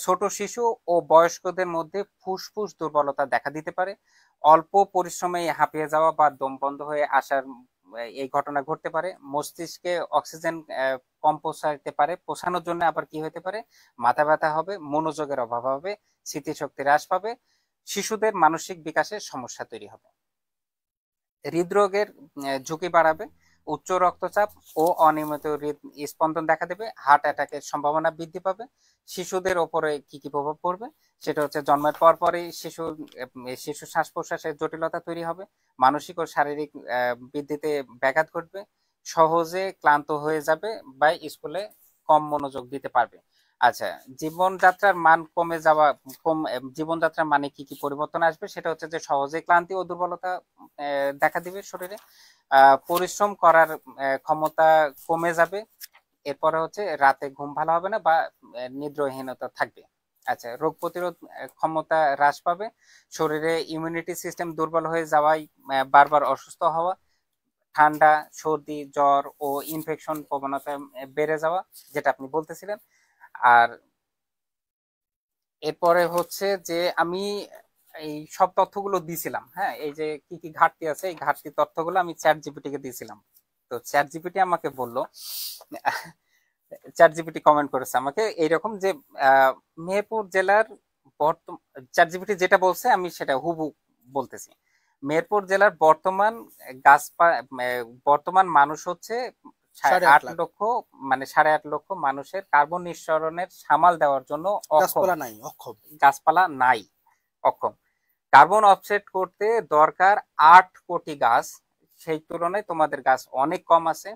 ছোট শিশু ও বয়স্কদের মধ্যে ফুসফুস দুর্বলতা দেখা দিতে পারে। অল্প পরিশ্রমে হাঁপিয়ে যাওয়া বা দম বন্ধ হয়ে আসার এই ঘটনা ঘটতে পারে। মস্তিষ্কে অক্সিজেন কম পৌঁছাতে পারে, পৌঁছানোর জন্য আবার কি হতে পারে, মাথা ব্যথা হবে, মনোযোগের অভাব হবে, স্মৃতিশক্তি হ্রাস পাবে, শিশুদের মানসিক বিকাশের সমস্যা তৈরি হবে, হৃদরোগের ঝুঁকি বাড়াবে, উচ্চ রক্তচাপ ও অনিয়মিত স্পন্দন দেখা দেবে, হার্ট অ্যাটাকের সম্ভাবনা বৃদ্ধি পাবে। শিশুদের ওপরে কি কি প্রভাব পড়বে, সেটা হচ্ছে জন্মের পর পরই শিশু শ্বাস প্রশ্বাসের জটিলতা তৈরি হবে, মানসিক ও শারীরিক বৃদ্ধিতে ব্যাঘাত ঘটবে, সহজে ক্লান্ত হয়ে যাবে, বা স্কুলে কম মনোযোগ দিতে পারবে। আচ্ছা, জীবনযাত্রার মান কমে যাওয়া, জীবনযাত্রার মানে কি কি পরিবর্তন আসবে, সেটা হচ্ছে যে সহজে ক্লান্তি ও দুর্বলতা দেখা দিবে শরীরে, পরিশ্রম করার ক্ষমতা কমে যাবে, এরপরে হচ্ছে রাতে ঘুম ভালো হবে না, বা নিদ্রাহীনতা থাকবে। আচ্ছা, রোগ প্রতিরোধ ক্ষমতা হ্রাস পাবে, শরীরে ইমিউনিটি সিস্টেম দুর্বল হয়ে যাওয়ায় বারবার অসুস্থ হওয়া, ঠান্ডা, সর্দি, জ্বর ও ইনফেকশন প্রবণতা বেড়ে যাওয়া, যেটা আপনি বলতেছিলেন। আর এরপরে হচ্ছে যে আমি এই সব তথ্যগুলো দিছিলাম, হ্যাঁ, এই যে কি কি ঘাটতি আছে, এই ঘাটতি তথ্যগুলো আমি চ্যাট জিপিটি কে দিয়েছিলাম। তো চ্যাট জিপিটি আমাকে বলল, চ্যাট জিপিটি কমেন্ট করেছে আমাকে এইরকম যে মেহেরপুর জেলার বর্তমান, চ্যাট জিপিটি যেটা বলছে আমি সেটা হুবহু বলতেছি। মেহেরপুর জেলার বর্তমান মানুষ হচ্ছে সাড়ে আট আট লাখ লক্ষ, মানে 8.5 লক্ষ মানুষের কার্বন নিঃসরণের সামাল দেওয়ার জন্য অক্ষম, গাছপালা নাই, অক্ষম। গাছপালা নাই, অক্ষম। কার্বন অফসেট করতে দরকার 8 কোটি গাছ, সেই তুলনায় তোমাদের গাছ অনেক কম আছে।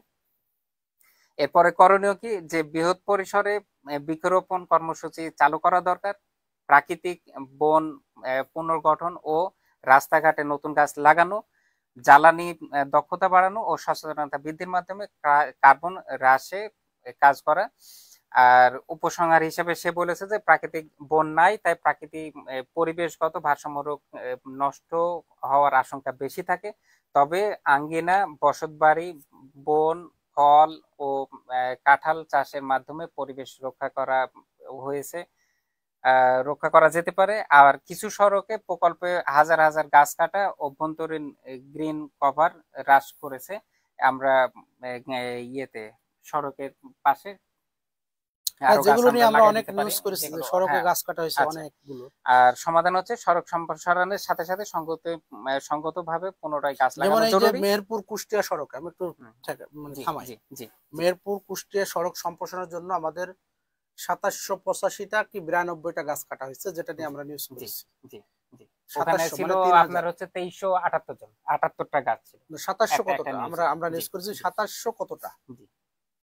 এরপরে করণীয় কি, যে বৃহৎ পরিসরে বৃক্ষরোপণ কর্মসূচি চালু করা দরকার, প্রাকৃতিক বন পুনর্গঠন ও রাস্তাঘাটে নতুন গাছ লাগানো, জ্বালানি দক্ষতা বাড়ানো ও সচেতনতা বৃদ্ধির মাধ্যমে কার্বন হ্রাসে কাজ করা। আর উপসংহার হিসেবে সে বলেছে যে প্রাকৃতিক বন নাই, তাই প্রাকৃতিক পরিবেশগত ভারসাম্য নষ্ট হওয়ার আশঙ্কা বেশি থাকে। তবে আঙ্গিনা, বসতবাড়ি, বন, ফল ও কাঁঠাল চাষের মাধ্যমে পরিবেশ রক্ষা করা হয়েছে, রক্ষা করা যেতে পারে। আর কিছু সড়কে প্রকল্পে হাজার হাজার গাছ কাটা অভ্যন্তরীণ গ্রিন কভার হ্রাস করেছে, আমরা ইয়েতে সড়কের পাশে হ্যাঁ, আরো গাছ যেগুলো আমরা নিয়ে আমরা লাগাই অনেক দিতে পারি, নিউজ করেছি যে যেগুলো সড়কে হ্যাঁ। গাছ কাটা হয়েছে আচ্ছা, অনেকগুলো। আর সমাধান হচ্ছে সড়ক সম্প্রসারণের সাথে সাথে সঙ্গতভাবে পুনরায় গাছ যেমন লাগানো এই যে জরুরি। মেহেরপুর কুষ্টিয়া সড়ক, আমি একটু হুম, মানে জি থামাই। জি জি জি মেহেরপুর কুষ্টিয়া সড়ক সম্প্রসারণের জন্য আমাদের 2785টা কি 92টা গাছ কাটা হয়েছে, যেটা নিয়ে জি আমরা নিউজ জি করেছি। জি জি। ওখানে 2700 ছিল মানে আপনার 3000, হচ্ছে 2378 জন, 78টা গাছ ছিল 2700 একটা একটা কতটা, আমরা নিউজে। আমরা জি নিউজ করেছি জি 2700 কতটা। জি